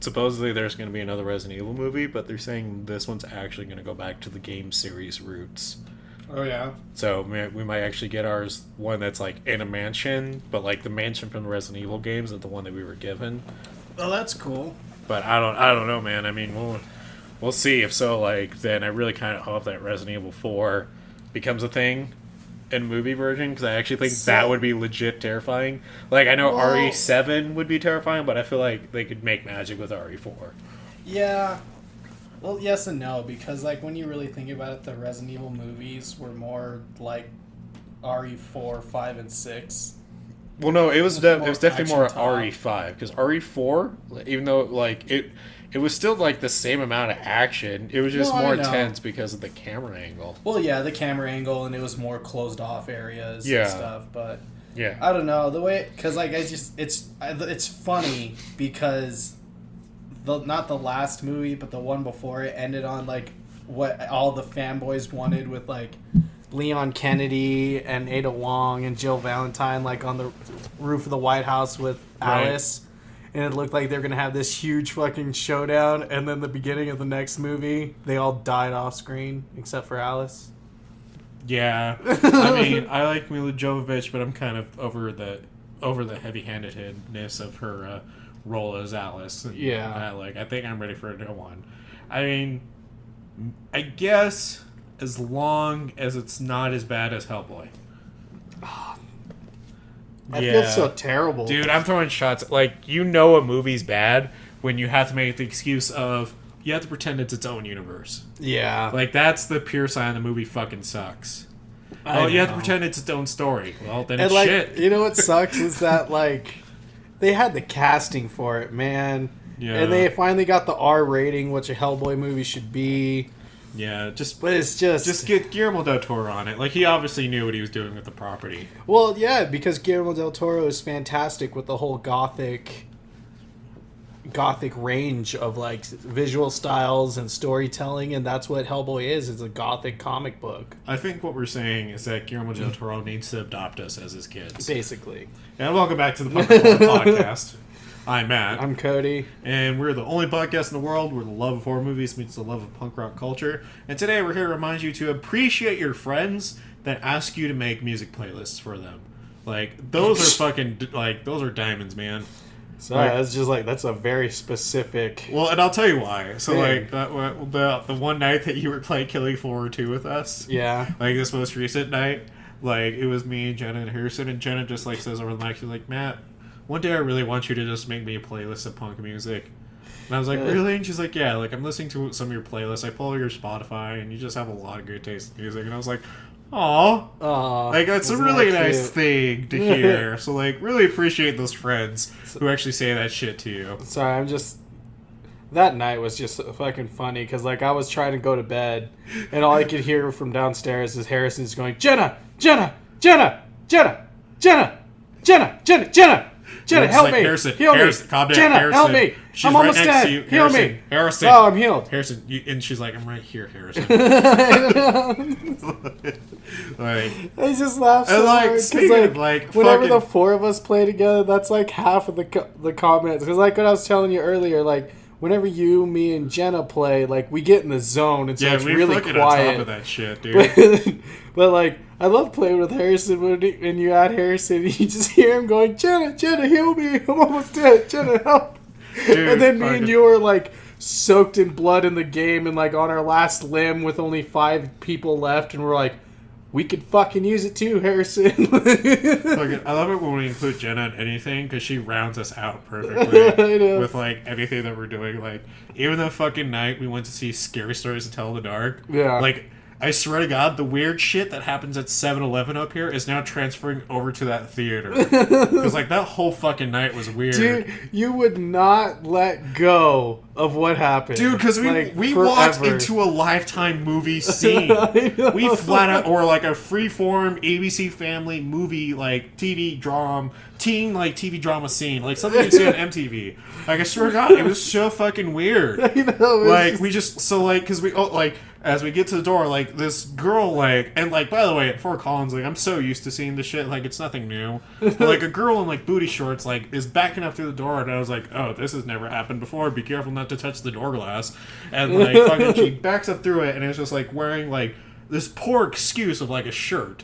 supposedly there's going to be another Resident Evil movie, but they're saying this one's actually going to go back to the game series roots. Oh, yeah? So we might actually get ours one that's like in a mansion, but like the mansion from the Resident Evil games is the one that we were given. Oh, that's cool. But I don't know, man. I mean, we'll see. If so, like, then I really kind of hope that Resident Evil 4 becomes a thing in movie version, because I actually think that would be legit terrifying. Like, I know RE7 would be terrifying, but I feel like they could make magic with RE4. Yeah. Well, yes and no, because, like, when you really think about it, the Resident Evil movies were more like RE4, 5, and 6. Well, no, it was definitely more action top. RE5, because RE4, even though, like, it was still, like, the same amount of action, it was just more intense because of the camera angle. Well, yeah, the camera angle, and it was more closed off areas and stuff, but... Yeah. I don't know, the way... Because, like, it's funny, because... not the last movie, but the one before it ended on, like, what all the fanboys wanted with, like... Leon Kennedy and Ada Wong and Jill Valentine, like, on the roof of the White House with Alice. And it looked like they were going to have this huge fucking showdown. And then the beginning of the next movie, they all died off screen, except for Alice. Yeah. I mean, I like Mila Jovovich, but I'm kind of over the heavy-handedness of her role as Alice. Yeah. I think I'm ready for a new one. I mean, I guess... as long as it's not as bad as Hellboy. I feel so terrible. Dude, I'm throwing shots. Like, you know a movie's bad when you have to make the excuse of, you have to pretend it's its own universe. Yeah. Like, that's the pure sign the movie fucking sucks. You have to pretend it's its own story. Well, then it's shit. You know what sucks is that, like, they had the casting for it, man. Yeah. And they finally got the R rating, which a Hellboy movie should be. Yeah, but it's just get Guillermo del Toro on it. Like, he obviously knew what he was doing with the property. Well, yeah, because Guillermo del Toro is fantastic with the whole gothic range of, like, visual styles and storytelling, and that's what Hellboy is. It's a gothic comic book. I think what we're saying is that Guillermo del Toro needs to adopt us as his kids. Basically. And welcome back to the Punk Horror Podcast. I'm Matt. I'm Cody. And we're the only podcast in the world where the love of horror movies meets the love of punk rock culture. And today we're here to remind you to appreciate your friends that ask you to make music playlists for them. Like, those are fucking, like, those are diamonds, man. So that's just, like, that's a very specific... Well, and I'll tell you why. So, like, the one night that you were playing Killing Floor 2 with us. Yeah. Like, this most recent night, like, it was me, Jenna, and Harrison. And Jenna just, like, says over the mic, she's like, Matt... one day I really want you to just make me a playlist of punk music. And I was like, really? And she's like, yeah, like, I'm listening to some of your playlists. I follow your Spotify, and you just have a lot of good taste in music. And I was like, aw. Like, that's a really nice thing to hear. So, like, really appreciate those friends who actually say that shit to you. Sorry, I'm just... That night was just fucking funny, because, like, I was trying to go to bed, and all I could hear from downstairs is Harrison's going, Jenna! Jenna! Jenna! Jenna! Jenna! Jenna! Jenna! Jenna! Jenna, help me! Harrison, heal Harrison, me! calm down, Jenna, Harrison. help me! She's I'm right almost next dead! to you. Heal Harrison, me! Harrison! Oh, I'm healed! Harrison, and she's like, I'm right here, Harrison. Like, I just laughed so like, hard. speaking of, like, whenever fucking... the four of us play together, that's, like, half of the comments. Because, like, what I was telling you earlier, like, whenever you, me, and Jenna play, like, we get in the zone, and so it's really quiet. Yeah, on top of that shit, dude. But, like, I love playing with Harrison when you add Harrison, you just hear him going, Jenna, heal me, I'm almost dead, Jenna, help. Dude, and then me and you are, like, soaked in blood in the game and, like, on our last limb with only 5 people left, and we're like, we could fucking use it too, Harrison. I love it when we include Jenna in anything, because she rounds us out perfectly with, like, anything that we're doing. Like, even the fucking night we went to see Scary Stories to Tell in the Dark. Yeah. Like, I swear to God, the weird shit that happens at 7-Eleven up here is now transferring over to that theater. Because, like, that whole fucking night was weird. Dude, you would not let go of what happened. Dude, because we walked into a Lifetime movie scene. We flat out, or like a freeform ABC Family movie, like TV drama, teen like TV drama scene, like something you see on MTV. Like I swear to God, it was so fucking weird. I know. Like we just because we like as we get to the door, like this girl, like, and like by the way, at Fort Collins, like I'm so used to seeing this shit, like it's nothing new. But, like a girl in like booty shorts, like is backing up through the door, and I was like, oh, this has never happened before. Be careful not to touch the door glass. And like fucking, she backs up through it, and it's just like wearing like this poor excuse of like a shirt.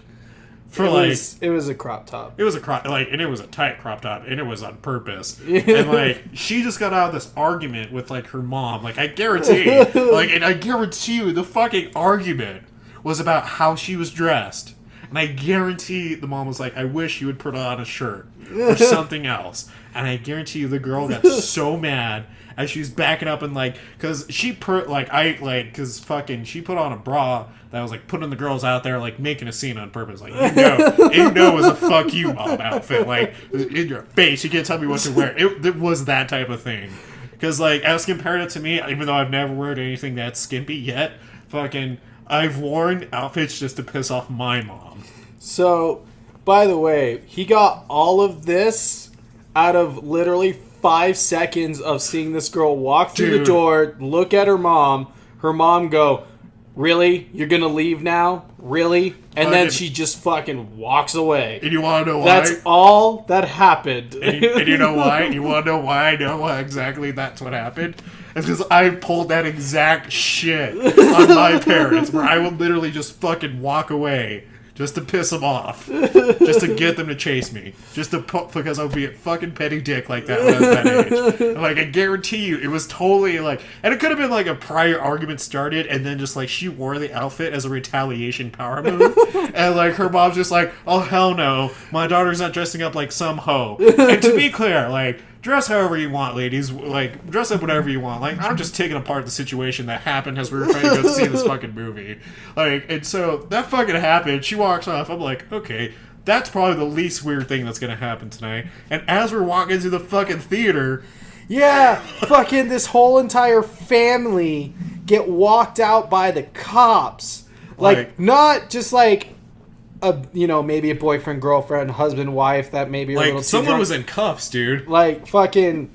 It was a crop top. It was a crop, like, and it was a tight crop top, and it was on purpose. And like, she just got out of this argument with like her mom. Like, I guarantee, you, the fucking argument was about how she was dressed. And I guarantee the mom was like, "I wish you would put on a shirt or something else." And I guarantee you, the girl got so mad as she was backing up and like, cause she she put on a bra that was like putting the girls out there like making a scene on purpose. Like it was a fuck you mom outfit. Like in your face, you can't tell me what to wear. It was that type of thing. Cause like as compared it to me, even though I've never worn anything that skimpy yet, I've worn outfits just to piss off my mom. So, by the way, he got all of this out of literally 5 seconds of seeing this girl walk through the door, look at her mom go, "Really? You're gonna leave now? Really?" And then she just fucking walks away. And you want to know why? That's all that happened. And you know why? You want to know why I know why exactly that's what happened? It's because I pulled that exact shit on my parents, where I would literally just fucking walk away just to piss them off, just to get them to chase me, because I would be a fucking petty dick like that when I was that age. And, like, I guarantee you, it was totally like, and it could have been like a prior argument started, and then just like she wore the outfit as a retaliation power move, and like her mom's just like, "Oh hell no, my daughter's not dressing up like some hoe." And to be clear, like, dress however you want, ladies. Like, dress up whatever you want. Like, I'm just taking apart the situation that happened as we were trying to go see this fucking movie. Like, and so that fucking happened. She walks off. I'm like, okay, that's probably the least weird thing that's gonna happen tonight. And as we're walking through the fucking theater, yeah, fucking this whole entire family get walked out by the cops. Like not just like maybe a boyfriend, girlfriend, husband, wife that maybe are a little too someone drunk. was in cuffs, dude. Like fucking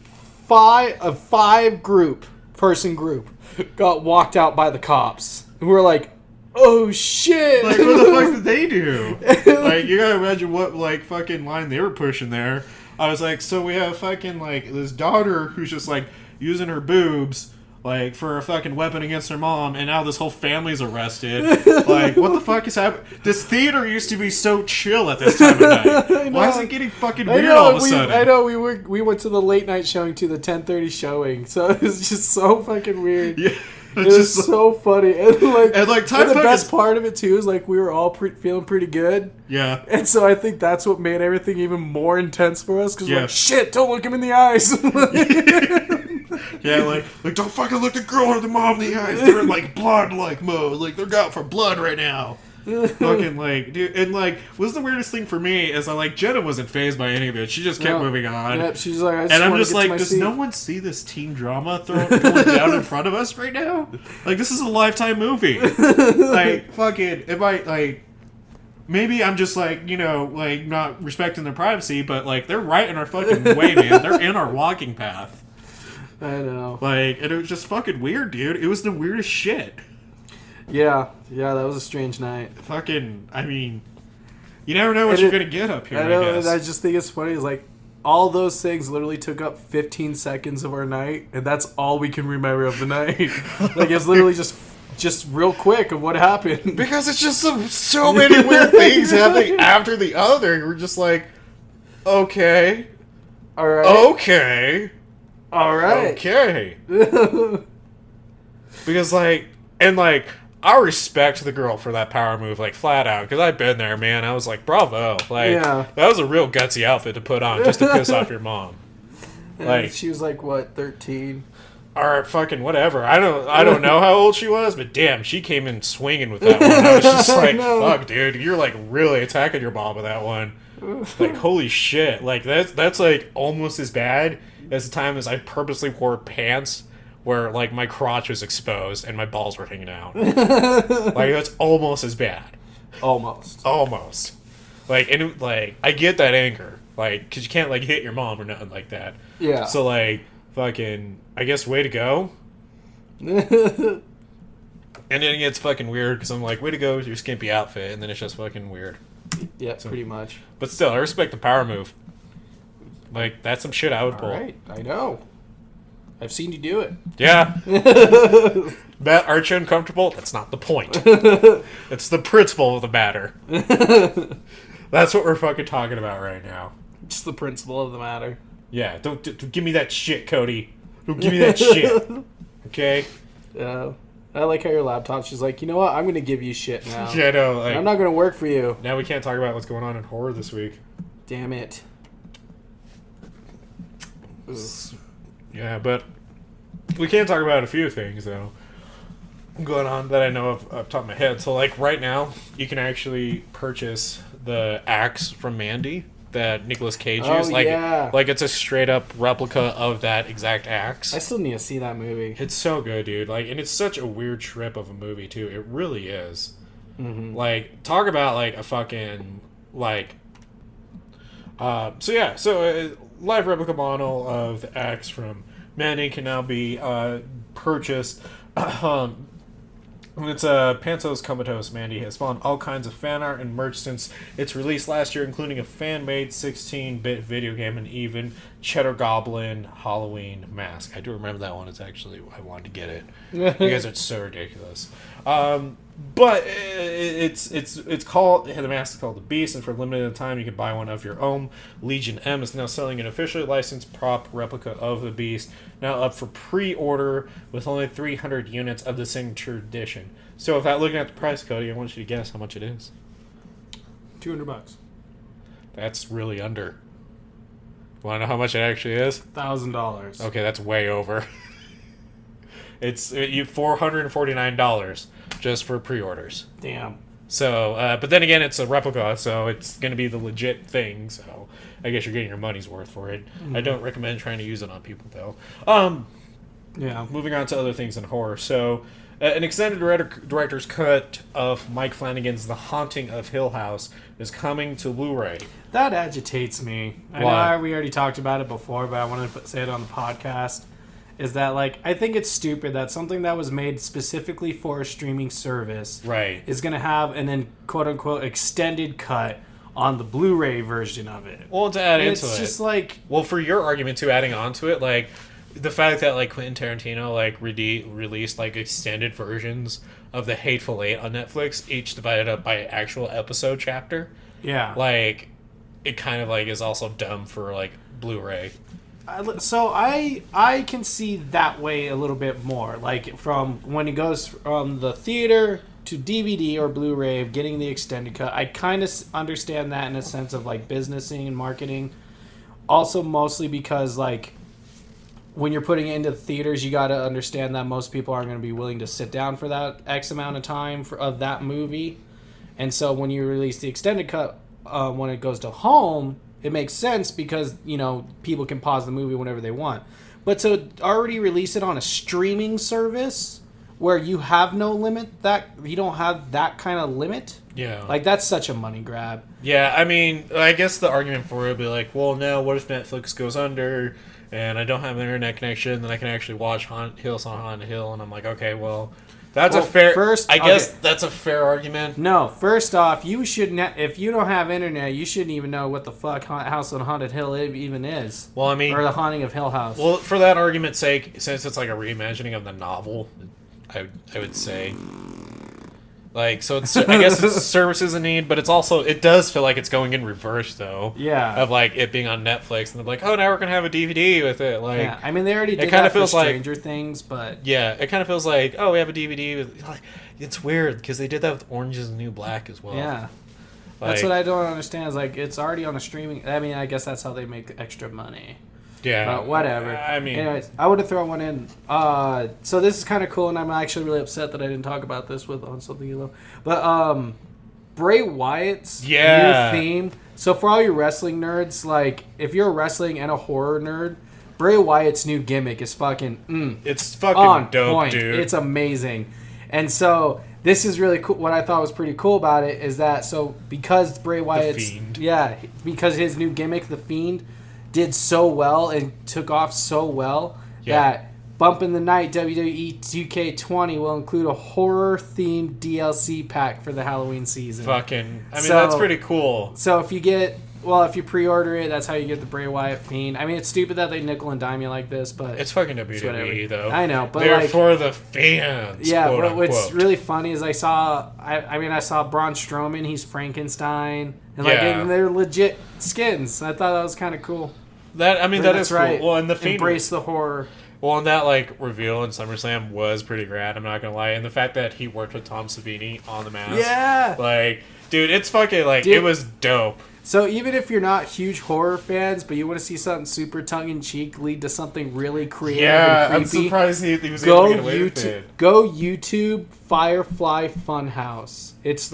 person group got walked out by the cops. And we're like, oh shit. Like, what the fuck did they do? Like, you gotta imagine what like fucking line they were pushing there. I was like, so we have fucking like this daughter who's just like using her boobs like for a fucking weapon against her mom, and now this whole family's arrested. Like, what the fuck is happening? This theater used to be so chill at this time of night. Why is it getting fucking weird all of a sudden? I know, we went to the late night showing to the 10:30 showing, so it was just so fucking weird. Yeah. It was so funny. And the best part of it too is like we were all feeling pretty good. Yeah. And so I think that's what made everything even more intense for us, because we're like, shit, don't look him in the eyes. Yeah, like don't fucking look the girl or the mom in the eyes. They're in like blood like mode. Like they're out for blood right now. Fucking like, dude, and like, what's the weirdest thing for me is Jenna wasn't fazed by any of it. She just kept moving on. Yep, she's like, I'm just like, does no one see this teen drama going down in front of us right now? Like, this is a Lifetime movie. Like, fucking, if I like, maybe I'm just like, like not respecting their privacy, but like they're right in our fucking way, man. They're in our walking path. I know. Like, and it was just fucking weird, dude. It was the weirdest shit. Yeah, that was a strange night. Fucking, I mean, you never know what you're gonna get up here. I know, and I just think it's funny. It's like all those things literally took up 15 seconds of our night, and that's all we can remember of the night. Like, it's literally just real quick of what happened. Because it's just so many weird things happening after the other. We're just like, okay, all right, okay, all right, okay. Because I respect the girl for that power move, like, flat out, because I've been there, man. I was like, bravo. Like, that was a real gutsy outfit to put on just to piss off your mom. And like, she was like, what, 13? Or fucking whatever. I don't know how old she was, but damn, she came in swinging with that one. I was just like, fuck, dude, you're like really attacking your mom with that one. Like, holy shit. Like, that's like almost as bad as the time as I purposely wore pants where like my crotch was exposed and my balls were hanging out. Like that's almost as bad. Almost. Like and like I get that anger, like because you can't like hit your mom or nothing like that. Yeah. So like fucking, I guess way to go. And then it gets fucking weird because I'm like, way to go with your skimpy outfit, and then it's just fucking weird. Yeah, pretty much. But still, I respect the power move. Like, that's some shit I would pull. Alright, I know. I've seen you do it. Yeah. That, aren't you uncomfortable? That's not the point. It's the principle of the matter. That's what we're fucking talking about right now. Just the principle of the matter. Yeah, don't give me that shit, Cody. Don't give me that shit. Okay? Yeah. I like how your laptop, she's like, you know what? I'm going to give you shit now. Yeah, no, like, I'm not going to work for you. now we can't talk about what's going on in horror this week. Damn it. Yeah, but we can talk about a few things, though, going on that I know off the top of my head. So, like, right now, you can actually purchase the axe from Mandy that Nicolas Cage used. Like, yeah. like, it's a straight-up replica of that exact axe. I still need to see that movie. It's so good, dude. Like, and it's such a weird trip of a movie, too. It really is. Mm-hmm. Like, talk about, like, a fucking, like... live replica model of the axe from Mandy can now be purchased. It's Pantos Comatose. Mandy has spawned all kinds of fan art and merch since its release last year, including a fan-made 16-bit video game and even Cheddar Goblin Halloween mask. I do remember that one. It's actually, I wanted to get it because it's so ridiculous. But it's called, the mask is called the Beast, and for a limited time you can buy one of your own. Legion M is now selling an officially licensed prop replica of the Beast, now up for pre-order with only 300 units of the signature edition. So without looking at the price, Cody, I want you to guess how much it is. $200. That's really under. Want to know how much it actually is? $1,000. Okay, that's way over. It's $449 just for pre-orders. Damn. So, but then again, it's a replica, so it's going to be the legit thing. So, I guess you're getting your money's worth for it. Mm-hmm. I don't recommend trying to use it on people, though. Yeah. Moving on to other things in horror. So, an extended director's cut of Mike Flanagan's The Haunting of Hill House is coming to Blu-ray. That agitates me. Why? I know we already talked about it before, but I wanted to say it on the podcast. Is that, like, I think it's stupid that something that was made specifically for a streaming service is going to have an quote-unquote extended cut on the Blu-ray version of it. Well, to add into it. It's just like... Well, for your argument, too, adding on to it, like, the fact that, like, Quentin Tarantino, like, released, like, extended versions of The Hateful Eight on Netflix, each divided up by actual episode chapter. Yeah. Like, it kind of, like, is also dumb for, like, Blu-ray. So I can see that way a little bit more. Like, from when it goes from the theater to DVD or Blu-ray, getting the extended cut, I kind of understand that in a sense of, like, businessing and marketing. Also, mostly because, like, when you're putting it into theaters, you got to understand that most people aren't going to be willing to sit down for that X amount of time of that movie. And so when you release the extended cut, when it goes to home, it makes sense because, you know, people can pause the movie whenever they want. But to already release it on a streaming service where you have no limit, that you don't have that kind of limit, like, that's such a money grab. Yeah, I mean, I guess the argument for it would be like, well, no, what if Netflix goes under and I don't have an internet connection, then I can actually watch Hills on Haunted Hill, and I'm like, okay, well... That's a fair. I guess that's a fair argument. No, first off, you shouldn't. If you don't have internet, you shouldn't even know what the fuck House on Haunted Hill even is. Well, I mean, or The Haunting of Hill House. Well, for that argument's sake, since it's like a reimagining of the novel, I would say, like, so it's, I guess it's services in need, but it does feel like it's going in reverse though. Yeah. Of like it being on Netflix, and they're like, oh, now we're gonna have a DVD with it. Like, yeah, I mean, they already did it kind that of feels for like Stranger Things, but yeah, it kind of feels like, oh, we have a DVD with. Like, it's weird because they did that with Orange Is the New Black as well. Yeah. Like, that's what I don't understand. Is like it's already on a streaming. I mean, I guess that's how they make extra money. Yeah. But whatever. I mean, anyways, I would have thrown one in. So this is kind of cool, and I'm actually really upset that I didn't talk about this on something you love. But Bray Wyatt's new theme. So for all you wrestling nerds, like if you're a wrestling and a horror nerd, Bray Wyatt's new gimmick is fucking It's fucking on dope, point. dude. It's amazing. And so this is really cool. What I thought was pretty cool about it is that because Bray Wyatt's Fiend. because his new gimmick, the Fiend, did so well and took off so well that Bump in the Night WWE 2K20 will include a horror-themed DLC pack for the Halloween season. That's pretty cool. So if you pre-order it, that's how you get the Bray Wyatt Fiend. I mean, it's stupid that they nickel and dime you like this, but It's fucking WWE, though. I know, but they're like, for the fans. yeah, quote, but what's unquote. really funny is I saw Braun Strowman. He's Frankenstein, and Yeah. they're legit skins. I thought that was kind of cool. That is right. cool. Well, and the Fiend, Embrace the horror. well, and that like reveal in SummerSlam was pretty rad. I'm not gonna lie, and the fact that he worked with Tom Savini on the mask, Yeah. like, dude, it's fucking like Dude. it was dope. So even if you're not huge horror fans, but you want to see something super tongue-in-cheek lead to something really creative Yeah, and I'm creepy, surprised he was able go to get away with YouTube. it. Go YouTube Firefly Funhouse. It's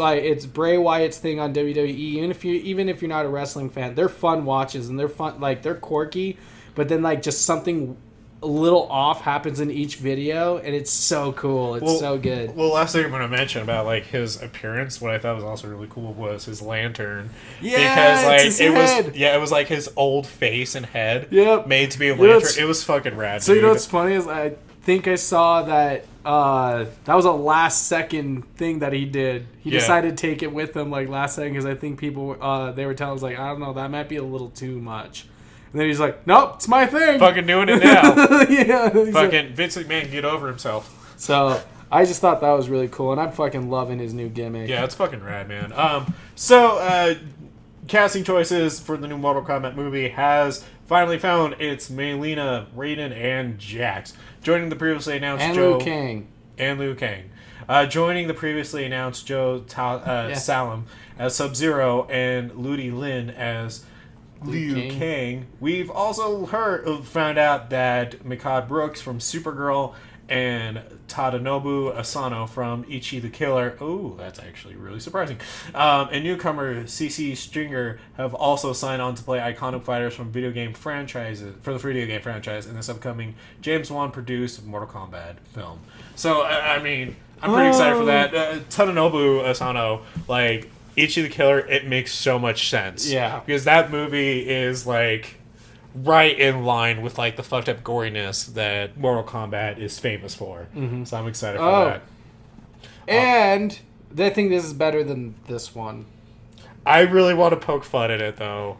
Bray Wyatt's thing on WWE. Even if you're not a wrestling fan, they're fun watches and they're fun. Like, they're quirky, but then like just something a little off happens in each video, and it's so cool. It's so good. Well, last thing I'm going to mention about like his appearance, what I thought was also really cool was his lantern. Yeah, because like it's his head. it was like his old face and head Yep. made to be a You know lantern. what's- It was fucking rad. So you know dude. what's funny is I think I saw that that was a last second thing that he did. He Yeah. decided to take it with him like last second because I think people they were telling us like, I don't know, that might be a little too much. And then he's like, nope, it's my thing. Fucking doing it now. Yeah. he's like- Fucking Vince McMahon, get over himself. So I just thought that was really cool, and I'm fucking loving his new gimmick. Yeah, it's fucking rad, man. So casting choices for the new Mortal Kombat movie has finally found its Melina, Raiden, and Jax. Joining the previously announced And Joe... Liu Kang. And Liu Kang. Joining the previously announced Joe Salem as Sub-Zero and Ludi Lin as Liu Kang. We've also found out that Mikad Brooks from Supergirl and Tadanobu Asano from Ichi the Killer. Oh, that's actually really surprising. And newcomer CC Stringer have also signed on to play iconic fighters from video game franchises for the video game franchise in this upcoming James Wan produced Mortal Kombat film. So I mean, I'm pretty excited for that. Tadanobu Asano, like Ichi the Killer, it makes so much sense. Yeah. Because that movie is like right in line with like the fucked up goriness that Mortal Kombat is famous for. Mm-hmm. So I'm excited for that. And they think this is better than this one. I really want to poke fun at it though.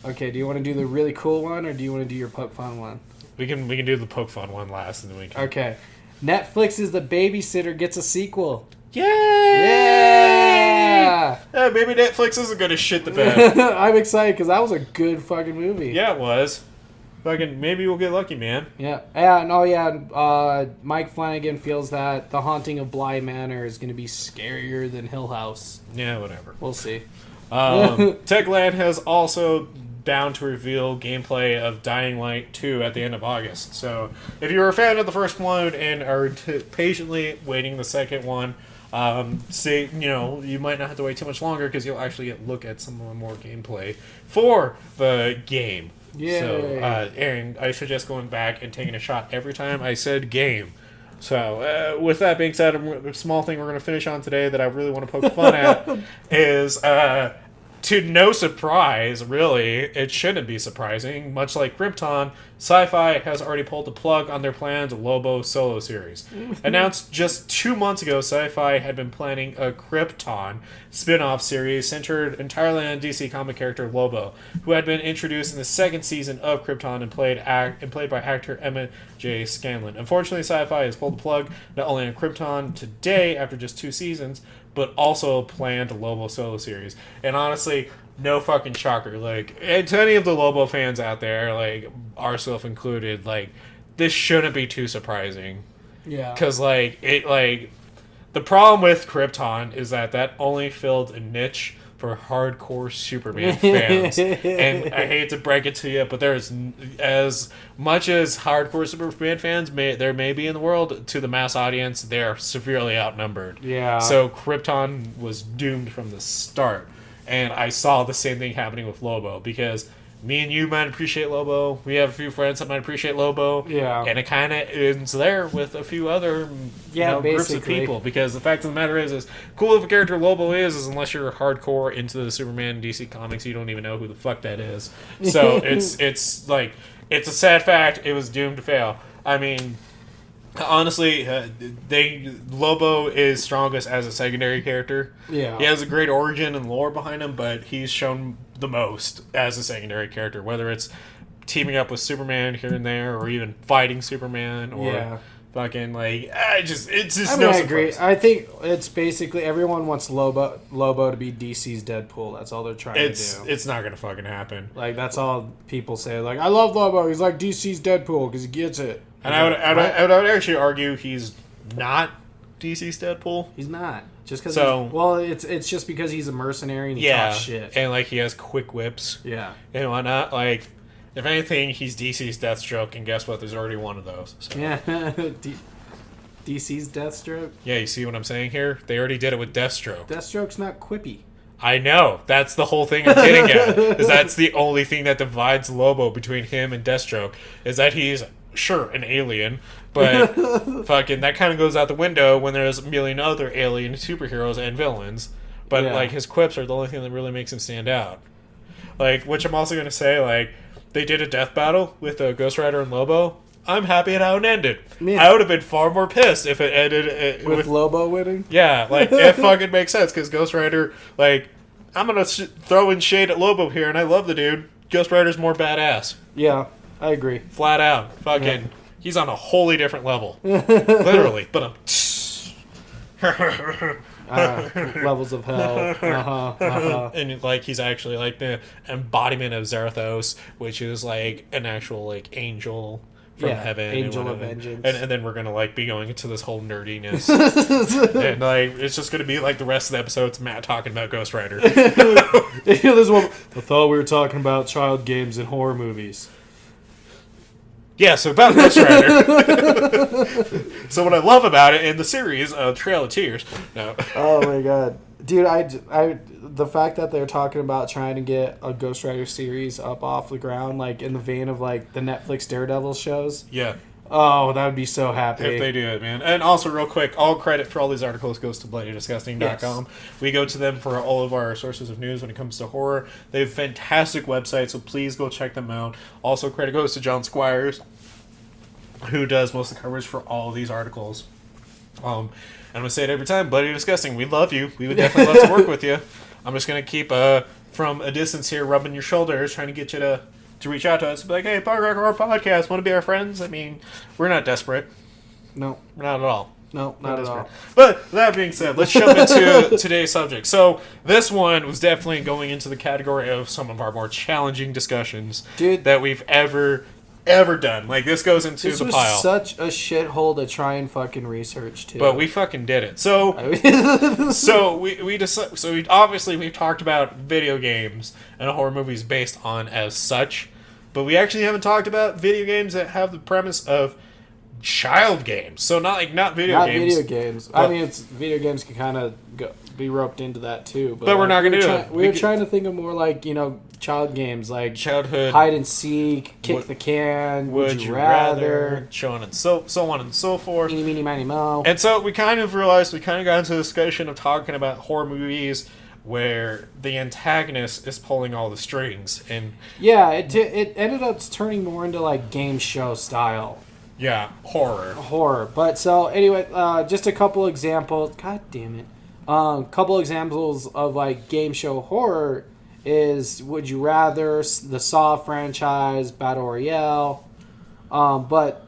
Okay, do you want to do the really cool one, or do you want to do your poke fun one? We can do the poke fun one last, and then we can. Okay. Netflix is The Babysitter gets a sequel. Yay! Yeah! Maybe Netflix isn't gonna shit the bed. I'm excited because that was a good fucking movie. Yeah, it was. Fucking maybe we'll get lucky, man. Yeah. And Mike Flanagan feels that The Haunting of Bly Manor is going to be scarier than Hill House. Yeah, whatever. We'll see. Techland has also bound to reveal gameplay of Dying Light 2 at the end of August. So if you're a fan of the first one and are patiently waiting the second one, you might not have to wait too much longer because you'll actually get a look at some more gameplay for the game. Yay. So, and I suggest going back and taking a shot every time I said game. So, with that being said, a small thing we're going to finish on today that I really want to poke fun at is, to no surprise, really, it shouldn't be surprising, much like Krypton, Sci-Fi has already pulled the plug on their planned Lobo solo series. Announced just 2 months ago, Sci-Fi had been planning a Krypton spin-off series centered entirely on DC comic character Lobo, who had been introduced in the second season of Krypton and played by actor Emma J. Scanlon. Unfortunately, Sci-Fi has pulled the plug not only on Krypton today after just 2 seasons, but also planned a Lobo solo series. And honestly, no fucking shocker. Like, and to any of the Lobo fans out there, like ourselves included, like, this shouldn't be too surprising. Yeah. Because, the problem with Krypton is that only filled a niche for hardcore Superman fans. And I hate to break it to you, but there's as much as hardcore Superman fans there may be in the world, to the mass audience, they're severely outnumbered. Yeah. So Krypton was doomed from the start. And I saw the same thing happening with Lobo, because me and you might appreciate Lobo. We have a few friends that might appreciate Lobo. Yeah. And it kind of ends there with a few other groups of people. Because the fact of the matter is cool of a character Lobo is unless you're hardcore into the Superman DC comics, you don't even know who the fuck that is. So it's like, it's a sad fact. It was doomed to fail. I mean, honestly, Lobo is strongest as a secondary character. Yeah. He has a great origin and lore behind him, but he's shown the most as a secondary character, whether it's teaming up with Superman here and there, or even fighting Superman, or fucking like, it's just no I agree. surprise. I think it's basically everyone wants Lobo to be DC's Deadpool. That's all they're trying to do. It's not gonna fucking happen. Like, that's all people say. Like, I love Lobo. He's like DC's Deadpool because he gets it. And I would actually argue he's not DC's Deadpool. He's not. Just because. So, well, it's just because he's a mercenary and he talks shit. And like he has quick whips. Yeah. And whatnot. Like, if anything, he's DC's Deathstroke, and guess what? There's already one of those. So. Yeah. DC's Deathstroke. Yeah, you see what I'm saying here? They already did it with Deathstroke. Deathstroke's not quippy. I know. That's the whole thing I'm getting at. Is that's the only thing that divides Lobo between him and Deathstroke. Is that he's, sure, an alien, but fucking that kind of goes out the window when there's a million other alien superheroes and villains. But like, his quips are the only thing that really makes him stand out. Like, which I'm also going to say, like, they did a death battle with Ghost Rider and Lobo. I'm happy at how it ended. Man. I would have been far more pissed if it ended with Lobo winning. Yeah, like, it fucking makes sense, because Ghost Rider, like, I'm going to throw in shade at Lobo here, and I love the dude. Ghost Rider's more badass. Yeah, I agree. Flat out. Fucking, he's on a wholly different level. Literally. But levels of hell. And like, he's actually like the embodiment of Zarathos, which is like an actual like angel from heaven, angel of vengeance. And then we're gonna like be going into this whole nerdiness, and like, it's just gonna be like the rest of the episodes Matt talking about Ghost Rider. This one, I thought we were talking about child games and horror movies. Yeah, so about Ghost Rider. So what I love about it in the series, Trail of Tears. No. Oh my god, dude! I the fact that they're talking about trying to get a Ghost Rider series up off the ground, like in the vein of like the Netflix Daredevil shows. Yeah. Oh, that would be so happy if they do it, man. And also, real quick, all credit for all these articles goes to bloodydisgusting.com. Yes. We go to them for all of our sources of news when it comes to horror. They have fantastic websites, so please go check them out. Also, credit goes to John Squires, who does most of the coverage for all of these articles. I'm going to say it every time, Bloody Disgusting, we love you. We would definitely love to work with you. I'm just going to keep, from a distance here, rubbing your shoulders, trying to get you to reach out to us. Be like, hey, Punk Rock Horror Podcast, want to be our friends? I mean, we're not desperate. No. We're not at all. No, not at all. But that being said, let's jump into today's subject. So this one was definitely going into the category of some of our more challenging discussions that we've ever done. Like, this goes into the pile. This was such a shithole to try and fucking research too. But we fucking did it. So we've talked about video games and horror movies based on as such, but we actually haven't talked about video games that have the premise of child games. So not video games. Not video games. I mean, video games can kind of be roped into that too. But we're not going to do it. We were trying to think of more like, child games, like childhood hide and seek, kick the can, would you rather, so on and so forth. Eeny, meeny, miny, moe. And so we kind of realized, we kind of got into a discussion of talking about horror movies where the antagonist is pulling all the strings, and it ended up turning more into like game show style. Yeah, horror. But so anyway, just a couple examples. God damn it. Couple examples of like game show horror is Would You Rather, the Saw franchise, Battle Royale. But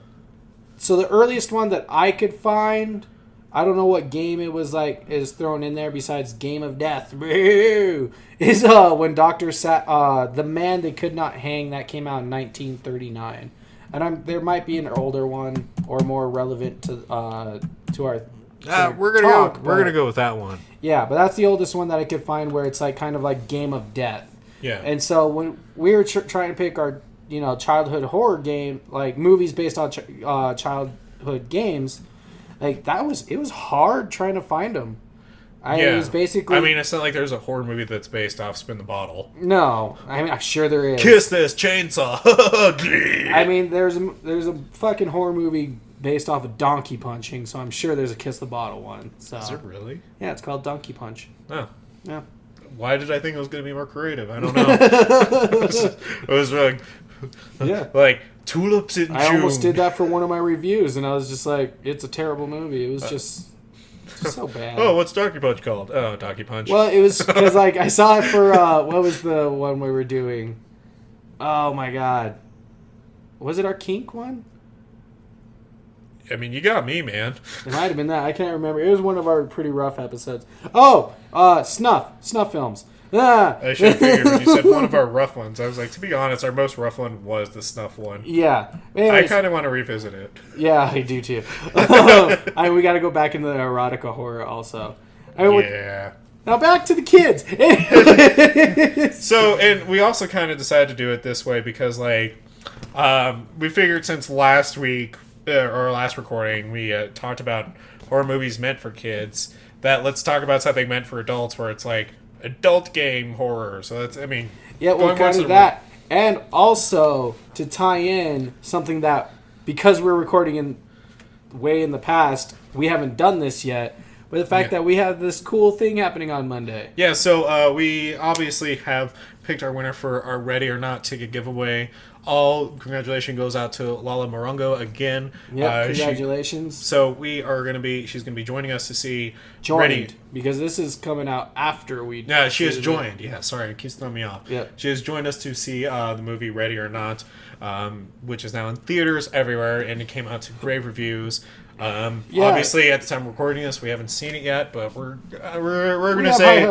so the earliest one that I could find, I don't know what game it was like, is thrown in there besides Game of Death. Is when Dr. The Man They Could Not Hang, that came out in 1939. And there might be an older one or more relevant to our. We're gonna go with that one. Yeah, but that's the oldest one that I could find where it's like kind of like Game of Death. Yeah. And so when we were trying to pick our childhood horror game, like movies based on childhood games, like it was hard trying to find them. It was basically. I mean, it's not like there's a horror movie that's based off Spin the Bottle. No, I mean, I'm sure there is. Kiss this chainsaw. I mean, there's a fucking horror movie based off of Donkey Punching, so I'm sure there's a Kiss the Bottle one. So. Is it really? Yeah, it's called Donkey Punch. Oh. Yeah. Why did I think it was going to be more creative? I don't know. It was like tulips in June. I almost did that for one of my reviews, and I was just like, it's a terrible movie. It was just so bad. Oh, what's Donkey Punch called? Oh, Donkey Punch. Well, it was because like I saw it for what was the one we were doing? Oh my god, was it our kink one? I mean, you got me, man. It might have been that. I can't remember. It was one of our pretty rough episodes. Oh, snuff films. Ah. I should have figured when you said one of our rough ones. I was like, to be honest, our most rough one was the snuff one. Yeah. Anyways, I kind of want to revisit it. Yeah, I do too. We got to go back into the erotica horror also. Yeah. Now back to the kids. So, and we also kind of decided to do it this way because, like, we figured since last week, or last recording, we talked about horror movies meant for kids, that let's talk about something meant for adults where it's like adult game horror. So that's, I mean... Yeah, well, kind of that. And also, to tie in something that, because we're recording way in the past, we haven't done this yet, but the fact that we have this cool thing happening on Monday. Yeah, so we obviously have picked our winner for our Ready or Not ticket giveaway. All congratulations goes out to Lala Morongo again. Yeah, congratulations. So she's going to be joining us to see Ready. Because this is coming out after we... Yeah, she has joined. Yeah, sorry, it keeps throwing me off. Yeah. She has joined us to see the movie Ready or Not, which is now in theaters everywhere, and it came out to great reviews. Obviously, at the time of recording this, we haven't seen it yet, but we're going to say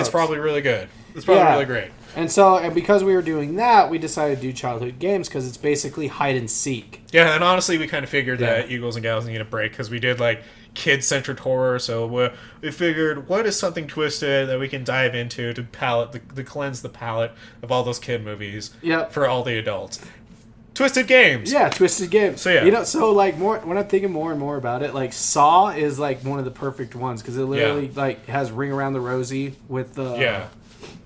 it's probably really good. It's probably really great. And because we were doing that, we decided to do childhood games because it's basically hide and seek. Yeah, and honestly, we kind of figured that you girls and gals need a break because we did like kid-centered horror, so we figured what is something twisted that we can dive into to cleanse the palate of all those kid movies for all the adults. Twisted games. Yeah, twisted games. So yeah. When I'm thinking more and more about it, like Saw is like one of the perfect ones because it literally like has Ring Around the Rosie with the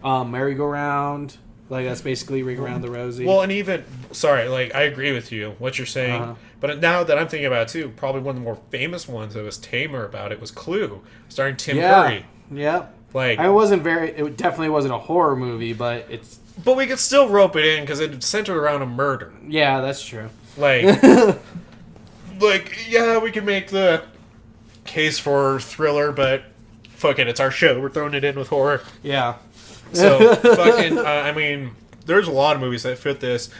merry-go-round. Like that's basically Ring Around the Rosie. Well, and even I agree with you what you're saying. But now that I'm thinking about it too, probably one of the more famous ones that was tamer about it was Clue, starring Tim Curry. Yeah. Like it definitely wasn't a horror movie, but it's. But we could still rope it in because it centered around a murder. Yeah, that's true. Like, we can make the case for thriller, but fuck it, it's our show. We're throwing it in with horror. Yeah. So, fucking, I mean, there's a lot of movies that fit this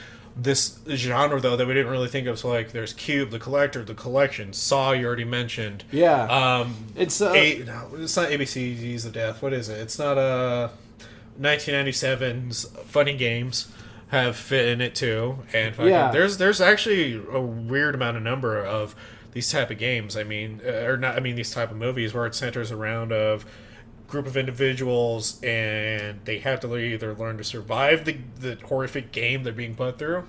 genre, though, that we didn't really think of. So, like, there's Cube, The Collector, The Collection, Saw, you already mentioned. Yeah. It's not ABC's of Death. What is it? It's not 1997's Funny Games have fit in it too, and there's actually a weird amount of number of these type of games. These type of movies where it centers around of group of individuals and they have to either learn to survive the horrific game they're being put through,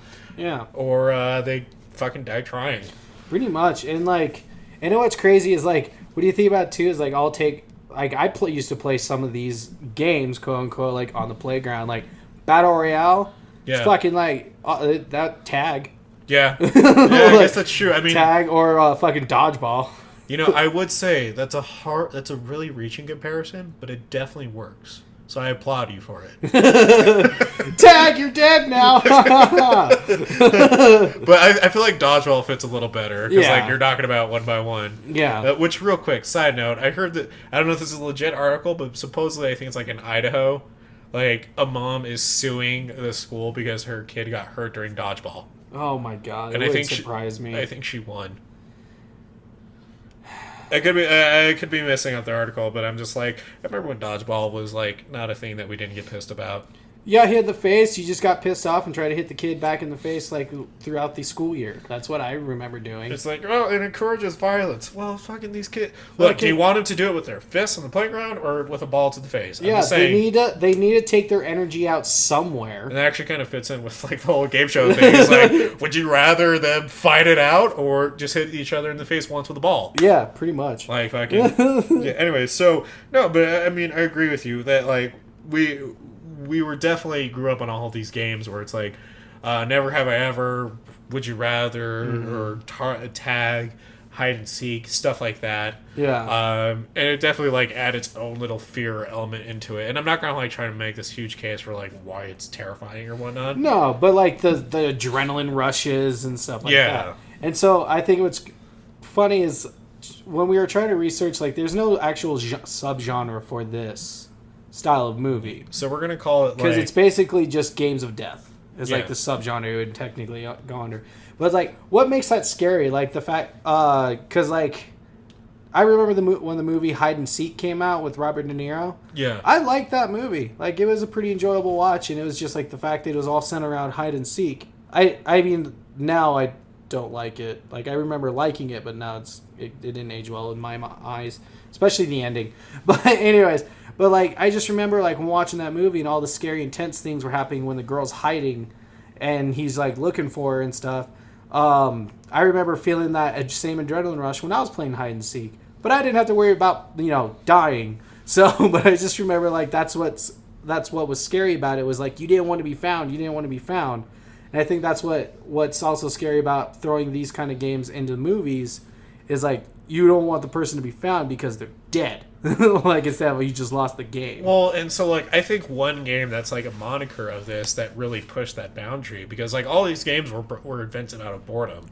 or they fucking die trying. Pretty much, and what's crazy is what do you think about too? Is I'll take. Used to play some of these games, quote unquote, on the playground, Battle Royale. Yeah. It's fucking that tag. Yeah. Yeah, I guess that's true. I mean, tag or fucking dodgeball. I would say that's a really reaching comparison, but it definitely works. So I applaud you for it. Tag, you're dead now. But I feel like dodgeball fits a little better because you're knocking about one by one. Yeah. Which, real quick, side note, I heard that, I don't know if this is a legit article, but supposedly I think it's in Idaho, a mom is suing the school because her kid got hurt during dodgeball. Oh my god! And it wouldn't surprise me. I think she won. I could be missing out the article, but I'm just I remember when dodgeball was not a thing that we didn't get pissed about. Yeah, hit the face. You just got pissed off and tried to hit the kid back in the face like throughout the school year. That's what I remember doing. It's like, oh, it encourages violence. Well, fucking these kids. Look, do you want them to do it with their fists on the playground or with a ball to the face? I'm just saying, they need to take their energy out somewhere. and that actually kind of fits in with like the whole game show thing. It's like, would you rather them fight it out or just hit each other in the face once with a ball? Yeah, pretty much. Like fucking. Yeah, anyway, so no, but I mean, I agree with you that like we were definitely grew up on all these games where it's like, never have I ever, would you rather, or tag, hide and seek, stuff like that. Yeah. And it definitely like add its own little fear element into it. And I'm not gonna like try to make this huge case for like why it's terrifying or whatnot. No, but like the adrenaline rushes and stuff like that. And so I think what's funny is when we were trying to research, like there's no actual subgenre for this style of movie. So we're gonna call it because like, it's basically just games of death. It's Yeah. like the subgenre it would technically go under. But it's like, what makes that scary? Like the fact, because like I remember when the movie Hide and Seek came out with Robert De Niro. yeah. I liked that movie. Like, it was a pretty enjoyable watch, and it was just like the fact that it was all centered around hide and seek. I mean, now I don't like it. Like, I remember liking it, but now it didn't age well in my eyes, especially the ending. But anyways, but like I just remember like watching that movie and all the scary, intense things were happening when the girl's hiding, and he's like looking for her and stuff. I remember feeling that same adrenaline rush when I was playing hide and seek, but I didn't have to worry about dying. So, but I just remember like that's what was scary about it, was like you didn't want to be found. You didn't want to be found. And I think that's what's also scary about throwing these kind of games into movies is like you don't want the person to be found because they're dead. Like instead of you just lost the game. Well, and so like I think one game that's like a moniker of this that really pushed that boundary, because like all these games were invented out of boredom.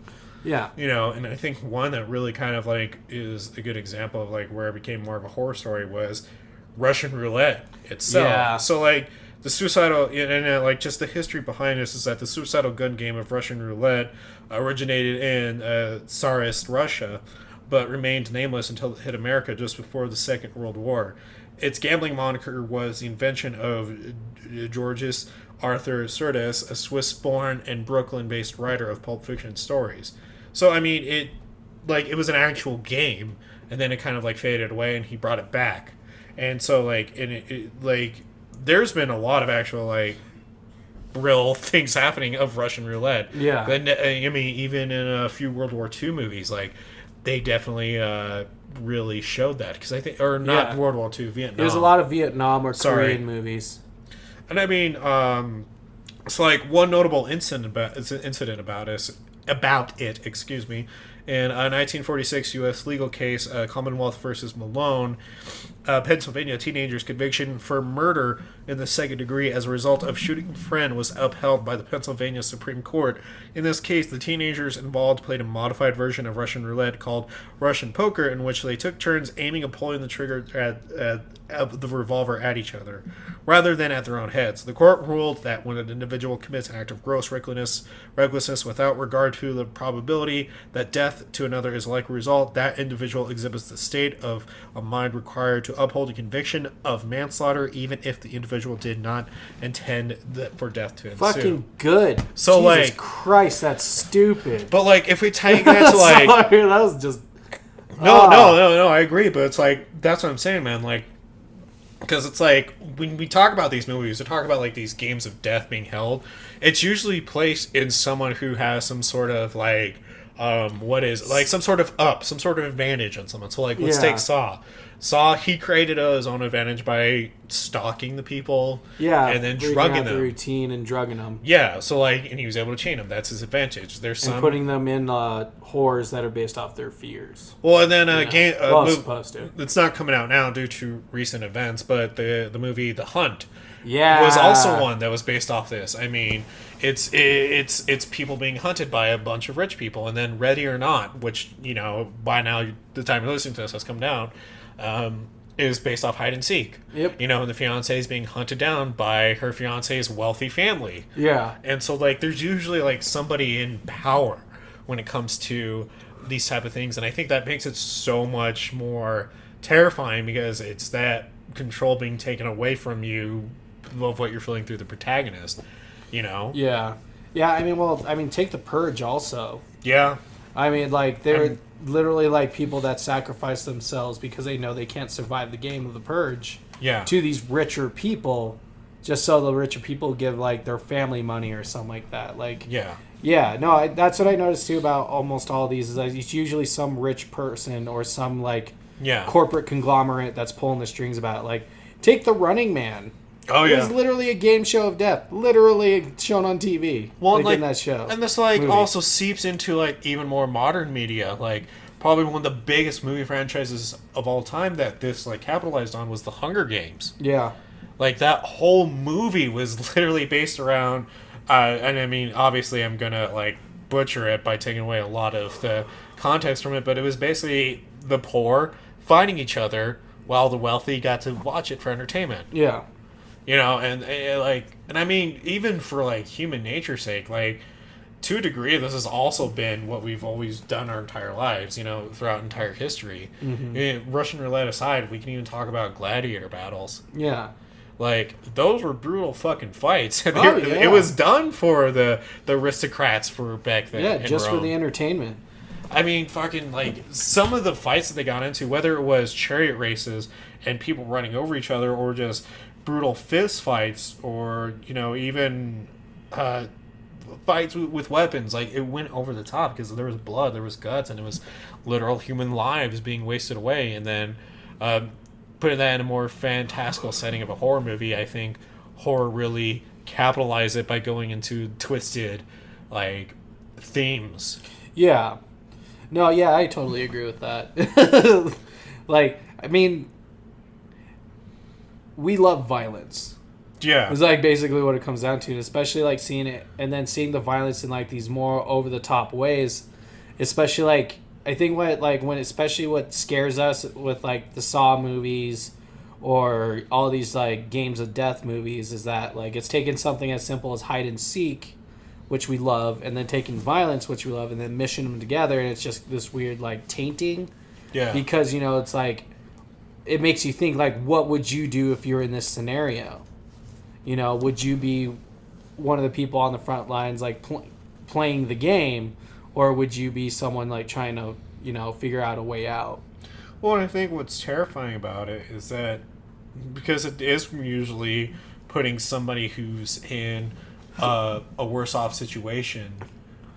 Yeah. And I think one that really kind of like is a good example of like where it became more of a horror story was Russian roulette itself. Yeah. So like the suicidal and like just the history behind this is that the suicidal gun game of Russian roulette originated in Tsarist Russia, but remained nameless until it hit America just before the Second World War. Its gambling moniker was the invention of Georges Arthur Surdes, a Swiss-born and Brooklyn-based writer of pulp fiction stories. So, I mean, it was an actual game, and then it kind of, like, faded away, and he brought it back. And so, like, there's been a lot of actual, like, real things happening of Russian roulette. Yeah. And, I mean, even in a few World War II movies, like, they definitely really showed that. Because I think, or not Yeah. World War II, Vietnam. There's a lot of Vietnam or Sorry. Korean movies. And I mean, it's like one notable incident about it, excuse me, in a 1946 U.S. legal case, Commonwealth versus Malone, Pennsylvania teenager's conviction for murder in the second degree as a result of shooting a friend was upheld by the Pennsylvania Supreme Court. In this case, the teenagers involved played a modified version of Russian roulette called Russian poker, in which they took turns aiming and pulling the trigger at the revolver at each other, rather than at their own heads. The court ruled that when an individual commits an act of gross recklessness without regard to the probability that death to another is a likely result, that individual exhibits the state of a mind required to uphold a conviction of manslaughter, even if the individual did not intend for death to ensue. Fucking good. So, Jesus like, Christ, that's stupid. But like, if we take that to like, Sorry, that was just. no, I agree. But it's like that's what I'm saying, man. Like, because it's like when we talk about these movies, we talk about like these games of death being held. It's usually placed in someone who has some sort of like, some sort of advantage on someone. So like, let's take Saw. Saw, he created his own advantage by stalking the people, and then drugging them. The routine and drugging them. Yeah, so like, and he was able to chain them. That's his advantage. There's And putting them in horrors that are based off their fears. Well, and then supposed to. It's not coming out now due to recent events, but the movie The Hunt, Yeah, was also one that was based off this. I mean, it's people being hunted by a bunch of rich people, and then Ready or Not, which by now the time you're listening to this has come down. Is based off hide and seek. Yep. And the fiance is being hunted down by her fiance's wealthy family. Yeah. And so like there's usually like somebody in power when it comes to these type of things, and I think that makes it so much more terrifying because it's that control being taken away from you of what you're feeling through the protagonist, you know? Yeah. Take The Purge also. Yeah. I mean, like, they're literally, like, people that sacrifice themselves because they know they can't survive the game of The Purge. Yeah. To these richer people, just so the richer people give, like, their family money or something like that. Like, yeah. Yeah, no, that's what I noticed, too, about almost all these, is that it's usually some rich person or some, like, corporate conglomerate that's pulling the strings about it. Like, take The Running Man. Oh, It was literally a game show of death. Literally shown on TV. Well, like in that show. And this, like, also seeps into, like, even more modern media. Like, probably one of the biggest movie franchises of all time that this, like, capitalized on was The Hunger Games. Yeah. Like, that whole movie was literally based around... and, I mean, obviously I'm gonna, like, butcher it by taking away a lot of the context from it, but it was basically the poor fighting each other while the wealthy got to watch it for entertainment. Yeah. You know, and I mean, even for, like, human nature's sake, like, to a degree, this has also been what we've always done our entire lives, you know, throughout entire history. Mm-hmm. I mean, Russian roulette aside, we can even talk about gladiator battles. Yeah. Like, those were brutal fucking fights. And yeah. It was done for the aristocrats for back then. Yeah, just for the entertainment. I mean, fucking, like, some of the fights that they got into, whether it was chariot races and people running over each other, or just brutal fist fights, or, you know, even fights with weapons, like, it went over the top because there was blood, there was guts, and it was literal human lives being wasted away. And then putting that in a more fantastical setting of a horror movie, I think horror really capitalized it by going into twisted, like, themes. Yeah. No, yeah, I totally agree with that. Like, I mean, we love violence. Yeah. It's like basically what it comes down to, and especially like seeing it and then seeing the violence in like these more over the top ways, especially like I think especially what scares us with like the Saw movies or all these like games of death movies is that like it's taking something as simple as hide and seek, which we love, and then taking violence, which we love, and then mishing them together, and it's just this weird like tainting. Yeah. Because, you know, it's like it makes you think like, what would you do if you're in this scenario? You know, would you be one of the people on the front lines like playing the game, or would you be someone like trying to, you know, figure out a way out? Well, I think what's terrifying about it is that because it is usually putting somebody who's in a worse off situation,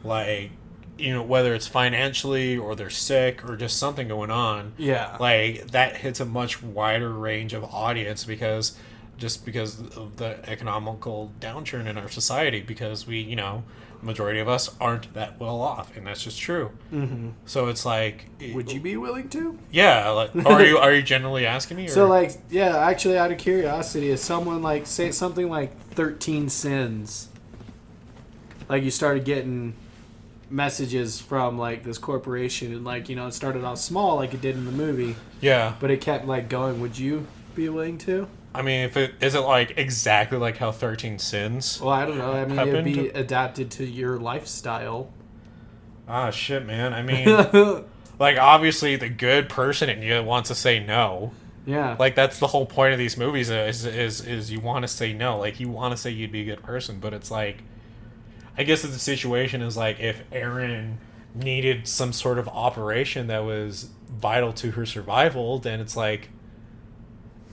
like, you know, whether it's financially or they're sick or just something going on. Yeah. Like, that hits a much wider range of audience because of the economical downturn in our society, because we, you know, majority of us aren't that well off, and that's just true. Mm-hmm. So it's like, would you be willing to? Yeah, like, are you generally asking me? Or? So like, yeah, actually, out of curiosity, is someone like say something like 13 Sins? Like you started getting messages from like this corporation, and like, you know, it started off small like it did in the movie. Yeah, but it kept like going. Would you be willing to? I mean, if it is it like exactly like how 13 Sins? Well, I don't know. I mean, happened? It'd be adapted to your lifestyle. Ah, shit, man. I mean, like, obviously the good person in you wants to say no. Yeah. Like, that's the whole point of these movies is you want to say no. Like, you want to say you'd be a good person, but it's like, I guess the situation is like if Erin needed some sort of operation that was vital to her survival, then it's like,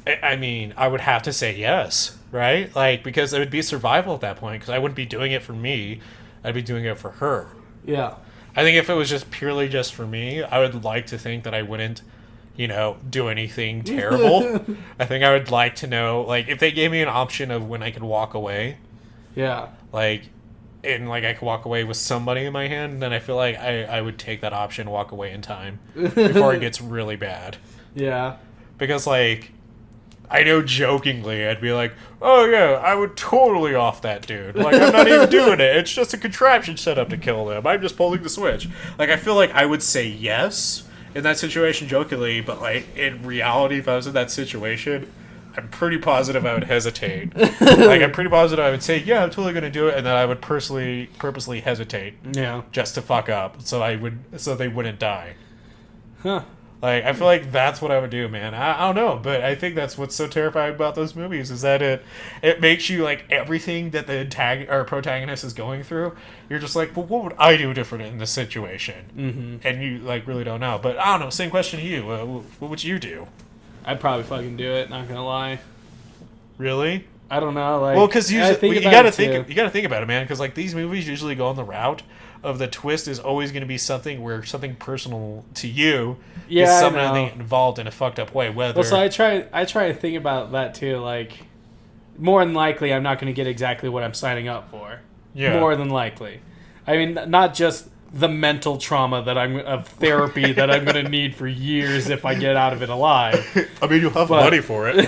I mean, I would have to say yes, right? Like, because it would be survival at that point, because I wouldn't be doing it for me. I'd be doing it for her. Yeah. I think if it was just purely just for me, I would like to think that I wouldn't, you know, do anything terrible. I think I would like to know, like, if they gave me an option of when I could walk away. Yeah. Like, and, like, I could walk away with somebody in my hand, then I feel like I would take that option, walk away in time, before it gets really bad. Yeah. Because, like, I know jokingly I'd be like, oh yeah, I would totally off that dude. Like, I'm not even doing it. It's just a contraption set up to kill them. I'm just pulling the switch. Like, I feel like I would say yes in that situation jokingly, but, like, in reality, if I was in that situation, I'm pretty positive I would hesitate. Like, I'm pretty positive I would say, yeah, I'm totally going to do it, and then I would purposely hesitate. Yeah. Just to fuck up, so they wouldn't die. Huh. Like, I feel like that's what I would do, man. I don't know, but I think that's what's so terrifying about those movies is that it makes you, like, everything that the protagonist is going through, you're just like, well, what would I do different in this situation? Mm-hmm. And you, like, really don't know. But I don't know, same question to you. What would you do? I'd probably fucking do it, not gonna lie. Really? I don't know, like... Well, because you gotta think about it, man, because, like, these movies usually go on the route of the twist is always going to be something where something personal to you is something involved in a fucked up way. Whether so I try to think about that too. Like, more than likely, I'm not going to get exactly what I'm signing up for. Yeah. More than likely, I mean, not just the mental trauma of therapy that I'm going to need for years if I get out of it alive. I mean, you'll have money for it.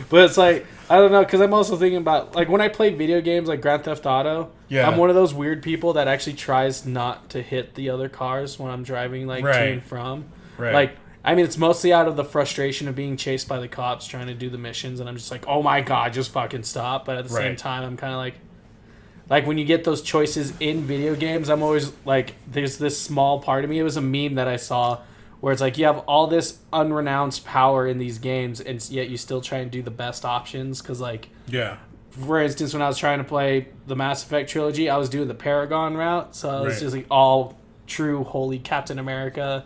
But it's like, I don't know, because I'm also thinking about, like, when I play video games like Grand Theft Auto, I'm one of those weird people that actually tries not to hit the other cars when I'm driving, like, to and from. Right. Like, I mean, it's mostly out of the frustration of being chased by the cops trying to do the missions, and I'm just like, oh my god, just fucking stop. But at the same time, I'm kind of like, when you get those choices in video games, I'm always, like, there's this small part of me. It was a meme that I saw where it's like you have all this unrenounced power in these games, and yet you still try and do the best options. Because, like, for instance, when I was trying to play the Mass Effect trilogy, I was doing the Paragon route, so it was just like all true holy Captain America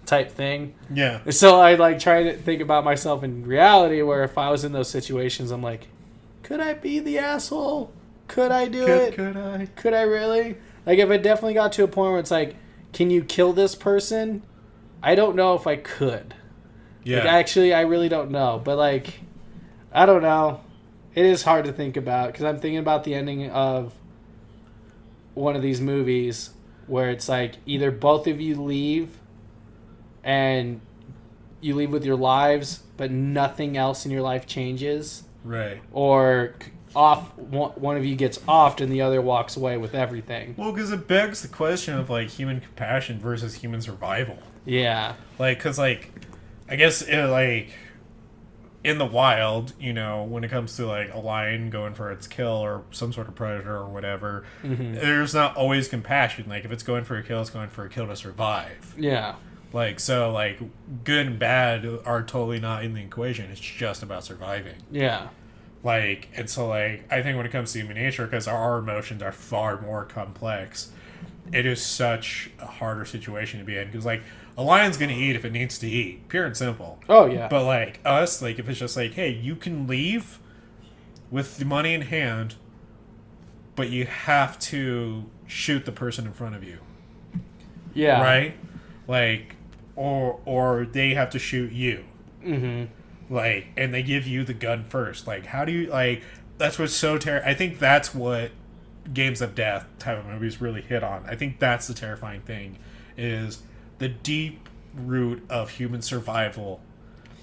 type thing. Yeah. So I like try to think about myself in reality, where if I was in those situations, I'm like, could I be the asshole? Could I do it? Could I really? Like, if it definitely got to a point where it's like, can you kill this person? I don't know if I could. Yeah. Like, actually, I really don't know. But, like, I don't know. It is hard to think about, because I'm thinking about the ending of one of these movies where it's like either both of you leave and you leave with your lives, but nothing else in your life changes. Right. Or one of you gets offed and the other walks away with everything. Well, because it begs the question of, like, human compassion versus human survival. Yeah. Like, because, like, I guess, like, in the wild, you know, when it comes to, like, a lion going for its kill or some sort of predator or whatever, there's not always compassion. Like, if it's going for a kill, it's going for a kill to survive. Yeah. Like, so, like, good and bad are totally not in the equation. It's just about surviving. Yeah. Like, and so, like, I think when it comes to human nature, because our emotions are far more complex, it is such a harder situation to be in. Because, like, a lion's going to eat if it needs to eat. Pure and simple. Oh, yeah. But, like, us, like, if it's just like, hey, you can leave with the money in hand, but you have to shoot the person in front of you. Yeah. Right? Like, or they have to shoot you. Mm-hmm. Like, and they give you the gun first. Like, how do you, like, that's what's so I think that's what Games of Death type of movies really hit on. I think that's the terrifying thing, is the deep root of human survival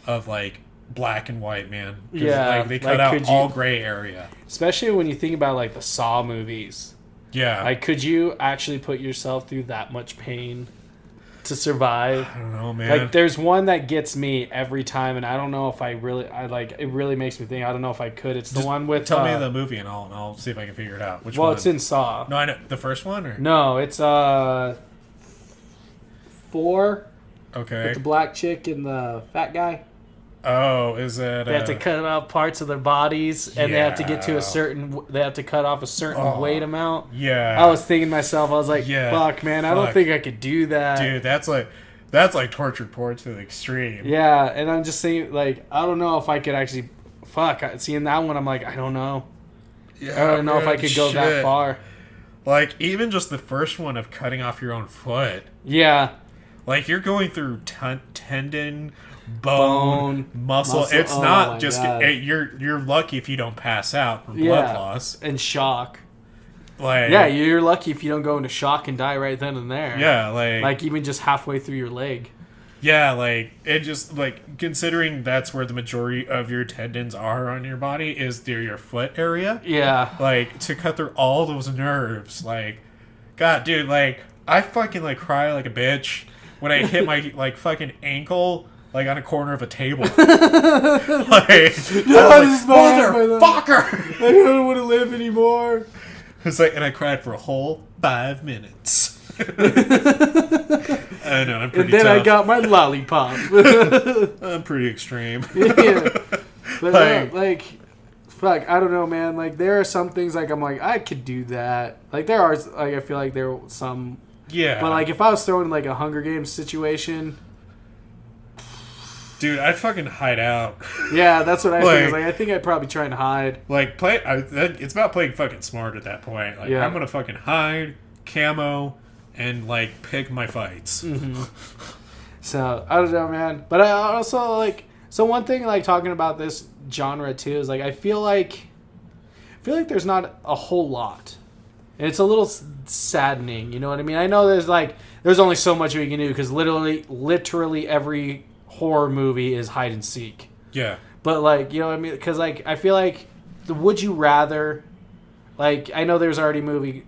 of, like, black and white, man. Yeah. Like, they cut out all gray area. Especially when you think about, like, the Saw movies. Yeah. Like, could you actually put yourself through that much pain to survive? I don't know, man. Like, there's one that gets me every time, and I don't know if it really makes me think. I don't know if I could. It's the one with... Tell me the movie, and I'll see if I can figure it out. Which one? Well, it's in Saw. No, I know. The first one? Or? No, it's 4. Okay. With the black chick and the fat guy. Oh, is it... They have to cut off parts of their bodies, and they have to get to a certain... They have to cut off a certain weight amount. Yeah. I was thinking to myself, I was like, fuck, man, I don't think I could do that. Dude, that's like torture porn to the extreme. Yeah, and I'm just saying, like, I don't know if I could actually... Fuck, seeing that one, I'm like, I don't know. Yeah, I don't know if I could go that far. Like, even just the first one of cutting off your own foot. Yeah. Like, you're going through tendon... Bone, muscle. It's not just you're lucky if you don't pass out from blood loss and shock. Like, yeah, you're lucky if you don't go into shock and die right then and there. Yeah, like even just halfway through your leg. Yeah, like, it just, like, considering that's where the majority of your tendons are on your body is near your foot area. Yeah, like, to cut through all those nerves, like, God, dude, like, I fucking, like, cry like a bitch when I hit my, like, fucking ankle. Like, on a corner of a table. Like, I was like, motherfucker! I don't want to live anymore. It's like, and I cried for a whole 5 minutes. I know, I'm pretty And then tough. I got my lollipop. I'm pretty extreme. Yeah. But fuck, I don't know, man. Like, there are some things, like, I'm like, I could do that. Like, there are, like, I feel like there are some. Yeah. But, like, if I was thrown in, like, a Hunger Games situation. Dude, I'd fucking hide out. Yeah, that's what I Like- think. I was like, I think I'd probably try and hide. Like, it's about playing fucking smart at that point. Like, Yeah. I'm gonna fucking hide, camo, and, like, pick my fights. Mm-hmm. So, I don't know, man. But I also, like, so one thing, like, talking about this genre, too, is, like, I feel like there's not a whole lot. And it's a little saddening, you know what I mean? I know there's only so much we can do, because literally every horror movie is hide and seek. Yeah. But, like, you know what I mean? Because, like, I feel like the Would You Rather, like, I know there's already a movie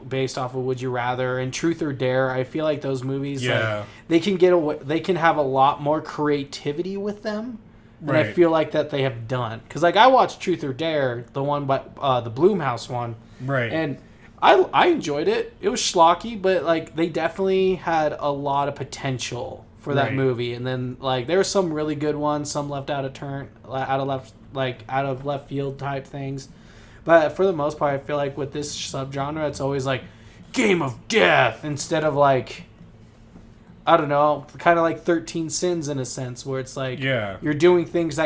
based off of Would You Rather and Truth or Dare. I feel like those movies, Yeah. like, they can have a lot more creativity with them. And I Right. feel like that they have done. Because, like, I watched Truth or Dare, the one by the Blumhouse one. Right. And I enjoyed it. It was schlocky, but, like, they definitely had a lot of potential for that Right. movie. And then, like, there were some really good ones, some left out of left field type things. But for the most part, I feel like with this subgenre, it's always like Game of Death instead of, like, I don't know, kind of like 13 Sins in a sense, where it's like Yeah. you're doing things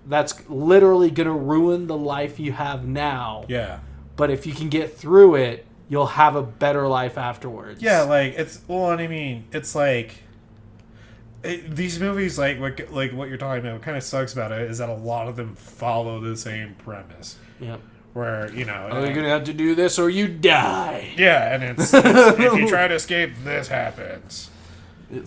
that's literally gonna ruin the life you have now. Yeah. But if you can get through it, you'll have a better life afterwards. Yeah, like, it's... Well, and I mean, it's like... these movies, like what you're talking about, what kind of sucks about it is that a lot of them follow the same premise. Yep. Where, you know... Oh, you're gonna have to do this or you die. Yeah, and it's if you try to escape, this happens.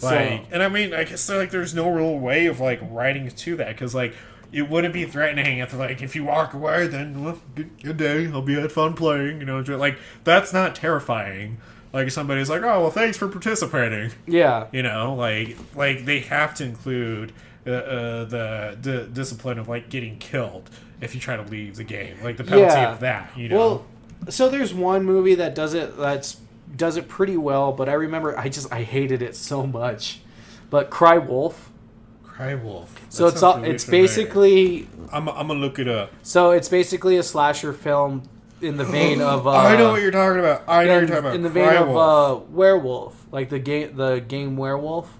Like, and I mean, I guess there's no real way of, like, writing to that, because, like, it wouldn't be threatening if, like, if you walk away, then, well, good day, I'll had fun playing, you know, like, that's not terrifying. Like, somebody's like, oh, well, thanks for participating. Yeah. You know, like they have to include the discipline of, like, getting killed if you try to leave the game, like the penalty of that. You know. Well, so there's one movie that does it pretty well, but I remember I hated it so much. But Cry Wolf. Cry Wolf. So it's basically I'm gonna look it up. So it's basically a slasher film in the vein of I know what you're talking about. I know what you're talking about. In the Cry vein Wolf. of Werewolf, like the game Werewolf.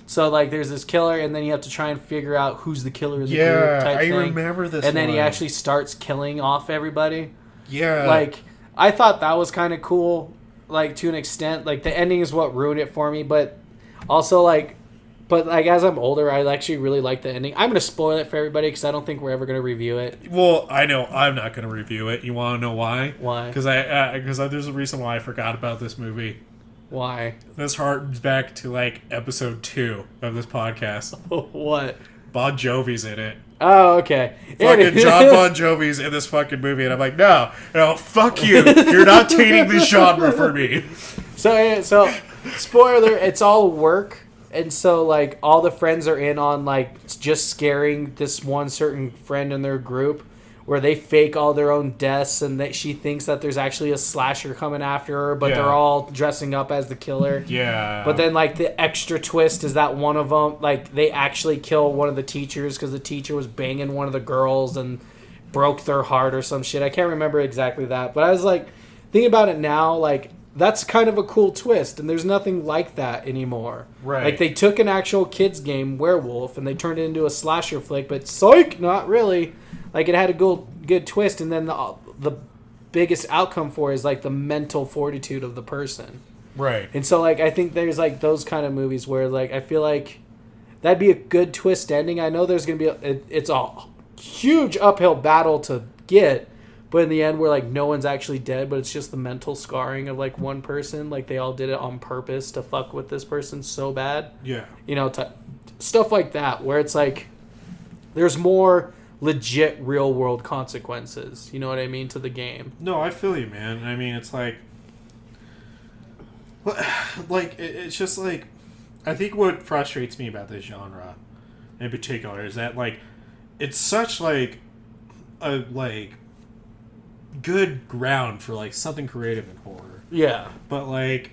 So, like, there's this killer, and then you have to try and figure out who's the killer in the group type thing. Remember this. And then he one. actually starts killing off everybody. Yeah. Like, I thought that was kind of cool, like, to an extent. Like, the ending is what ruined it for me, but also, like, as I'm older, I actually really like the ending. I'm going to spoil it for everybody because I don't think we're ever going to review it. Well, I know I'm not going to review it. You want to know why? Why? Because there's a reason why I forgot about this movie. Why? This harkens back to, like, episode 2 of this podcast. What? Bon Jovi's in it. Oh, okay. Fucking John Bon Jovi's in this fucking movie, and I'm like, no, fuck you. You're not tainting this genre for me. So, spoiler, it's all work. And so, like, all the friends are in on, like, just scaring this one certain friend in their group where they fake all their own deaths and that she thinks that there's actually a slasher coming after her, but they're all dressing up as the killer. Yeah. But then, like, the extra twist is that one of them, like, they actually kill one of the teachers because the teacher was banging one of the girls and broke their heart or some shit. I can't remember exactly that. But I was, like, thinking about it now, like, that's kind of a cool twist, and there's nothing like that anymore. Right. Like, they took an actual kids game, Werewolf, and they turned it into a slasher flick, but psych, not really. Like, it had a good twist, and then the biggest outcome for it is, like, the mental fortitude of the person. Right. And so, like, I think there's, like, those kind of movies where, like, I feel like that'd be a good twist ending. I know there's going to be it's a huge uphill battle to get, but in the end, where, like, no one's actually dead, but it's just the mental scarring of, like, one person. Like, they all did it on purpose to fuck with this person so bad. Yeah. You know, stuff like that, where it's, like, there's more legit real-world consequences, you know what I mean, to the game. No, I feel you, man. I mean, it's like... it's just, like... I think what frustrates me about this genre, in particular, is that, like, it's such, like, a, like... good ground for, like, something creative in horror. Yeah. But, like,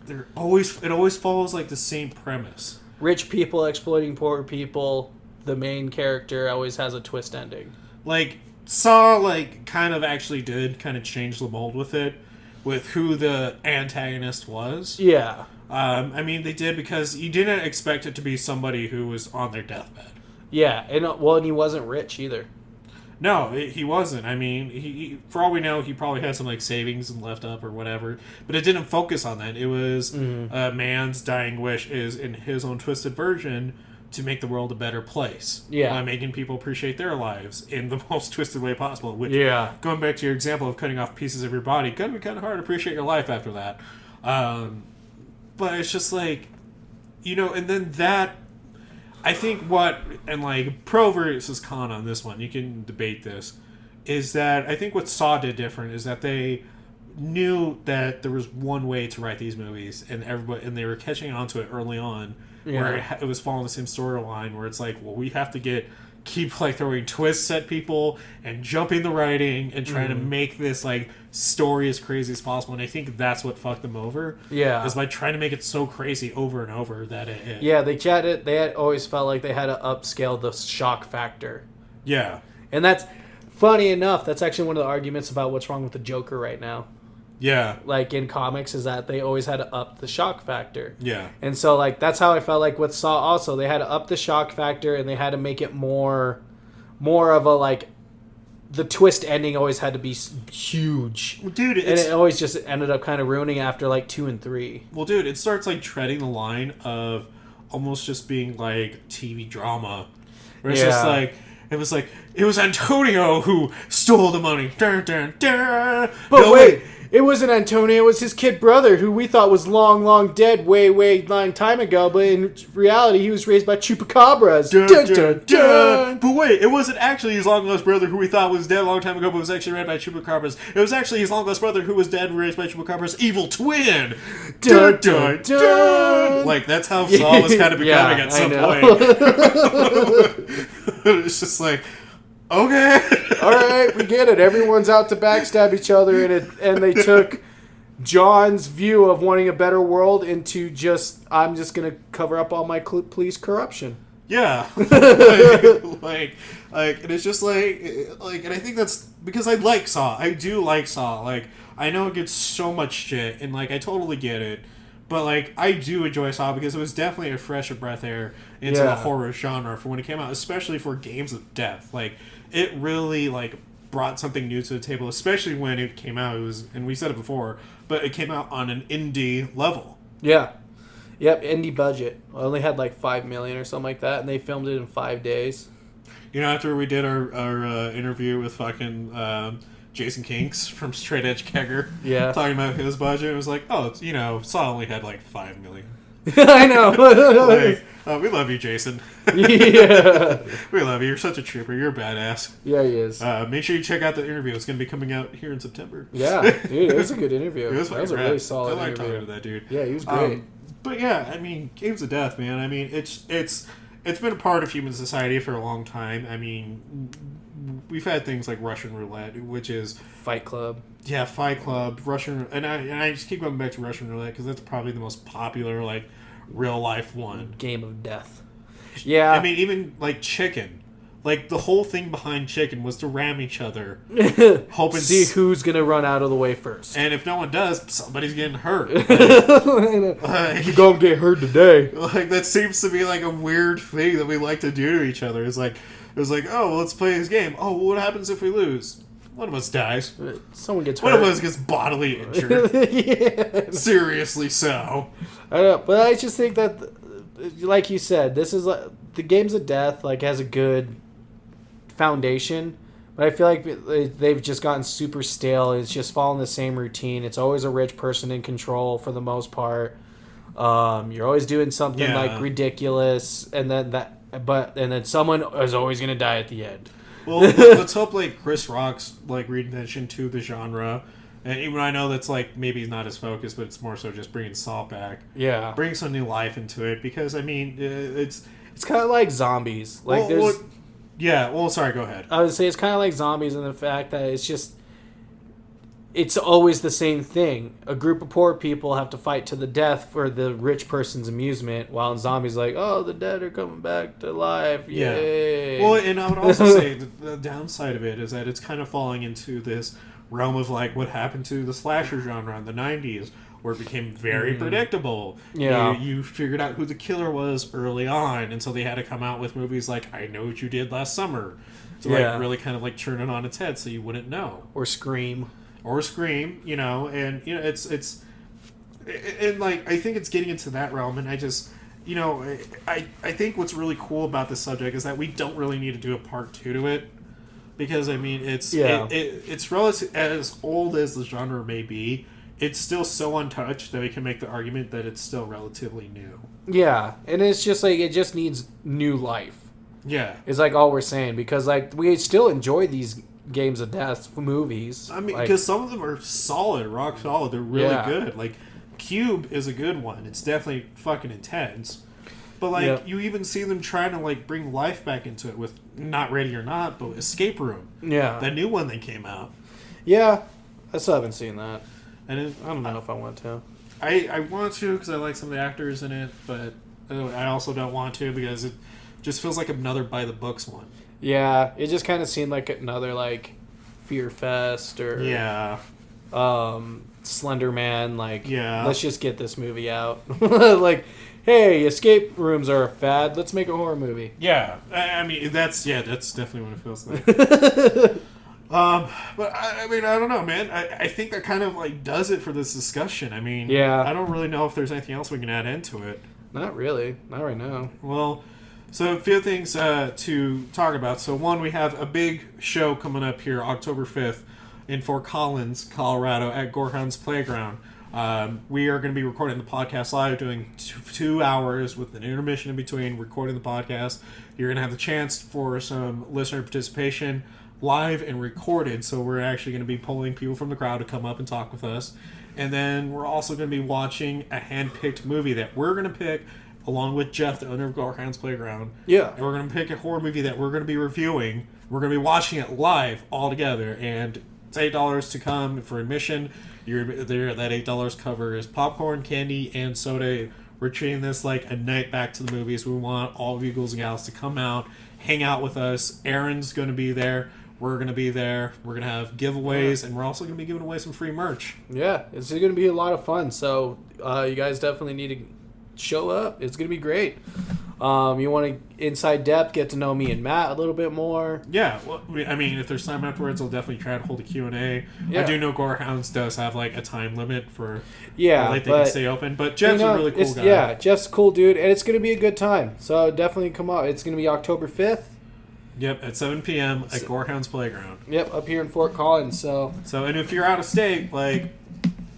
it always follows like the same premise. Rich people exploiting poor people. The main character always has a twist ending. Like Saw, like kind of actually did kind of change the mold with it, with who the antagonist was. Yeah. I mean, they did because you didn't expect it to be somebody who was on their deathbed. Yeah, and he wasn't rich either. No, he wasn't. I mean, he for all we know, he probably had some like savings and left up or whatever. But it didn't focus on that. It was a man's dying wish is in his own twisted version to make the world a better place. Yeah, by making people appreciate their lives in the most twisted way possible. Which, going back to your example of cutting off pieces of your body, gonna be kind of hard to appreciate your life after that. But it's just like, and then that. I think pro versus con on this one, you can debate this, is that I think what Saw did different is that they knew that there was one way to write these movies, and they were catching on to it early on, where it was following the same storyline, where it's like, well, we have to keep like throwing twists at people and jumping the writing and trying to make this like story as crazy as possible. And I think that's what fucked them over. Yeah, is by trying to make it so crazy over and over that it. Yeah, they had always felt like they had to upscale the shock factor. Yeah, and that's funny enough. That's actually one of the arguments about what's wrong with the Joker right now. Yeah. Like in comics is that they always had to up the shock factor. Yeah. And so like that's how I felt like with Saw also. They had to up the shock factor and they had to make it more of a like the twist ending always had to be huge. Well, dude, and it always just ended up kind of ruining after like 2 and 3. Well, dude, it starts like treading the line of almost just being like TV drama. Where it's just like it was Antonio who stole the money. Dun, dun, dun. But wait. It wasn't Antonio, it was his kid brother, who we thought was long dead way long time ago, but in reality, he was raised by chupacabras. Dun, dun, dun, dun. But wait, it wasn't actually his long-lost brother who we thought was dead a long time ago, but was actually raised by chupacabras. It was actually his long-lost brother who was dead and raised by chupacabras' evil twin. Dun, dun, dun. Like, that's how Saul was kind of becoming at some point. It's just like... Okay. All right, we get it. Everyone's out to backstab each other, and they took John's view of wanting a better world into I'm just going to cover up all my police corruption. Yeah. like, and it's just like, and I think that's because I like Saw. I do like Saw. Like, I know it gets so much shit, and like, I totally get it. But like, I do enjoy Saw because it was definitely a fresh breath air into the horror genre for when it came out, especially for games of death. Like, it really like brought something new to the table, especially when it came out. It was, and we said it before, but it came out on an indie level. Yeah. Yep, indie budget. I only had like $5 million or something like that, and they filmed it in 5 days. After we did our interview with fucking Jason Kinks from Straight Edge Kegger, talking about his budget, it was like, Saw only had like $5 million. I know. We love you, Jason. Yeah. We love you. You're such a trooper. You're a badass. Yeah, he is. Make sure you check out the interview. It's going to be coming out here in September. Yeah, dude, it was a good interview. That was a really solid interview. I like talking to that dude. Yeah, he was great. But yeah, I mean, games of death, man. I mean, it's been a part of human society for a long time. I mean, we've had things like Russian roulette, which is Fight Club. Yeah, Fight Club, Russian, and I just keep going back to Russian roulette because that's probably the most popular like real life one. Game of death. Yeah, I mean, even like Chicken, like the whole thing behind Chicken was to ram each other, hoping see who's gonna run out of the way first. And if no one does, somebody's getting hurt. You're gonna get hurt today. Like that seems to be like a weird thing that we like to do to each other. It's like, oh, well, let's play this game. Oh, well, what happens if we lose? One of us dies. Someone gets hurt. One of us gets bodily injured. Seriously so. I know, but I just think that, like you said, this is like the games of death. Like has a good foundation, but I feel like they've just gotten super stale. It's just following the same routine. It's always a rich person in control for the most part. You're always doing something like ridiculous, and then someone is always gonna die at the end. Well, let's hope like Chris Rock's like reinvention to the genre, and even I know that's like maybe not his focus, but it's more so just bringing Saw back. Yeah, bring some new life into it because I mean it's kind of like zombies. Like sorry, go ahead. I would say it's kind of like zombies in the fact that it's just it's always the same thing. A group of poor people have to fight to the death for the rich person's amusement, while in zombies, like, oh, the dead are coming back to life. Yay. Yeah. Well, and I would also say the downside of it is that it's kind of falling into this realm of like what happened to the slasher genre in the 90s, where it became very predictable. Yeah. You figured out who the killer was early on, and so they had to come out with movies like I Know What You Did Last Summer to like really kind of like turn it on its head so you wouldn't know. Or Scream. And it's and like I think it's getting into that realm, and I just I think what's really cool about this subject is that we don't really need to do a part 2 to it, because I mean it's relative, as old as the genre may be, it's still so untouched that we can make the argument that it's still relatively new. Yeah, and it's just like it just needs new life. Yeah, is like all we're saying, because like we still enjoy these games of death movies. I mean, like, because some of them are solid, rock solid. They're really good. Like Cube is a good one. It's definitely fucking intense. But like you even see them trying to like bring life back into it with Not Ready or Not, but Escape Room. Yeah, the new one that came out. Yeah, I still haven't seen that. And I don't know if I want to. I want to because I like some of the actors in it, but I also don't want to because it just feels like another by the books one. Yeah, it just kind of seemed like another like Fear Fest or Slender Man. Like, let's just get this movie out. Like, hey, escape rooms are a fad. Let's make a horror movie. Yeah, I mean that's definitely what it feels like. But I mean, I don't know, man. I think that kind of like does it for this discussion. I mean, I don't really know if there's anything else we can add into it. Not really. Not right now. Well, so a few things to talk about. So one, we have a big show coming up here October 5th in Fort Collins, Colorado at Gorehound's Playground. We are going to be recording the podcast live, doing 2 hours with an intermission in between recording the podcast. You're going to have the chance for some listener participation live and recorded. So we're actually going to be pulling people from the crowd to come up and talk with us. And then we're also going to be watching a hand-picked movie that we're going to pick along with Jeff, the owner of Gorehound's Playground. Yeah. And we're going to pick a horror movie that we're going to be reviewing. We're going to be watching it live all together. And it's $8 to come for admission. You're there. That $8 covers popcorn, candy, and soda. We're treating this like a night back to the movies. We want all of you ghouls and gals to come out, hang out with us. Aaron's going to be there. We're going to be there. We're going to have giveaways, and we're also going to be giving away some free merch. Yeah, it's going to be a lot of fun. So you guys definitely need to show up. It's going to be great. You want to inside depth, get to know me and Matt a little bit more. Yeah, well, I mean, if there's time afterwards, I'll definitely try to hold a Q&A. I do know Gorehounds does have like a time limit for how late they can stay open, but Jeff's a really cool guy. Yeah, Jeff's a cool dude, and it's going to be a good time. So definitely come out. It's going to be October 5th. Yep, at 7 p.m. at Gorehound's Playground. Yep, up here in Fort Collins. So and if you're out of state, like,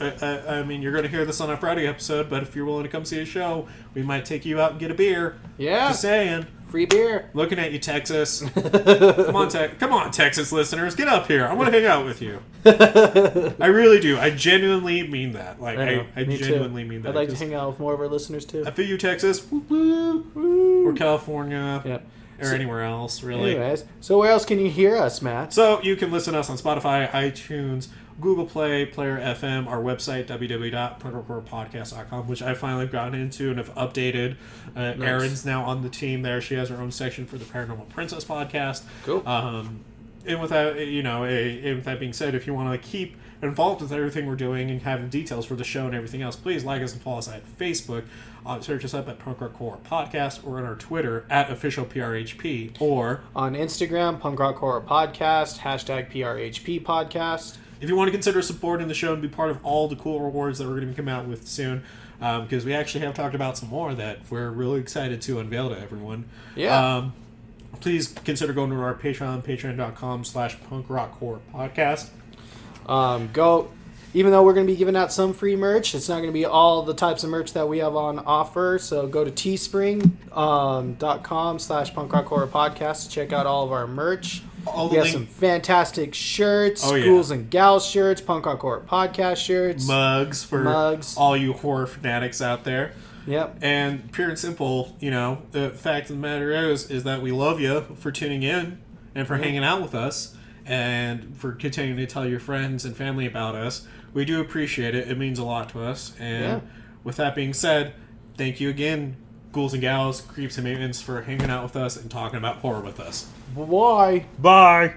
I mean, you're going to hear this on a Friday episode, but if you're willing to come see a show, we might take you out and get a beer. Yeah. Just saying. Free beer. Looking at you, Texas. Come on, Texas listeners. Get up here. I want to hang out with you. I really do. I genuinely mean that. Like, I genuinely mean that. I'd like to hang out with more of our listeners, too. I feel you, Texas. Woo, woo, woo. Or California. Yep. Or anywhere else, really. Anyways, so where else can you hear us, Matt? So you can listen to us on Spotify, iTunes, Google Play, Player FM, our website, www.punkrockhorrorpodcast.com, which I finally gotten into and have updated. Nice. Erin's now on the team there. She has her own section for the Paranormal Princess podcast. Cool. And with that, with that being said, if you want to keep involved with everything we're doing and have details for the show and everything else, please like us and follow us at Facebook. Search us up at Punk Rock Horror Podcast, or on our Twitter at officialprhp, or on Instagram, Punk Rock Horror Podcast, #PRHP Podcast. If you want to consider supporting the show and be part of all the cool rewards that we're going to be coming out with soon, because we actually have talked about some more that we're really excited to unveil to everyone. Yeah. Please consider going to our Patreon, patreon.com/punkrockhorrorpodcast. Even though we're going to be giving out some free merch, it's not going to be all the types of merch that we have on offer. So go to teespring.com/punkrockhorrorpodcast to check out all of our merch. We have some fantastic shirts, Ghouls and Gals shirts, Punk Rock Horror Podcast shirts. Mugs for all you horror fanatics out there. Yep. And pure and simple, the fact of the matter is that we love you for tuning in and for hanging out with us. and for continuing to tell your friends and family about us. We do appreciate it. It means a lot to us. And with that being said, thank you again, ghouls and gals, creeps and mavens, for hanging out with us and talking about horror with us. Bye. Bye.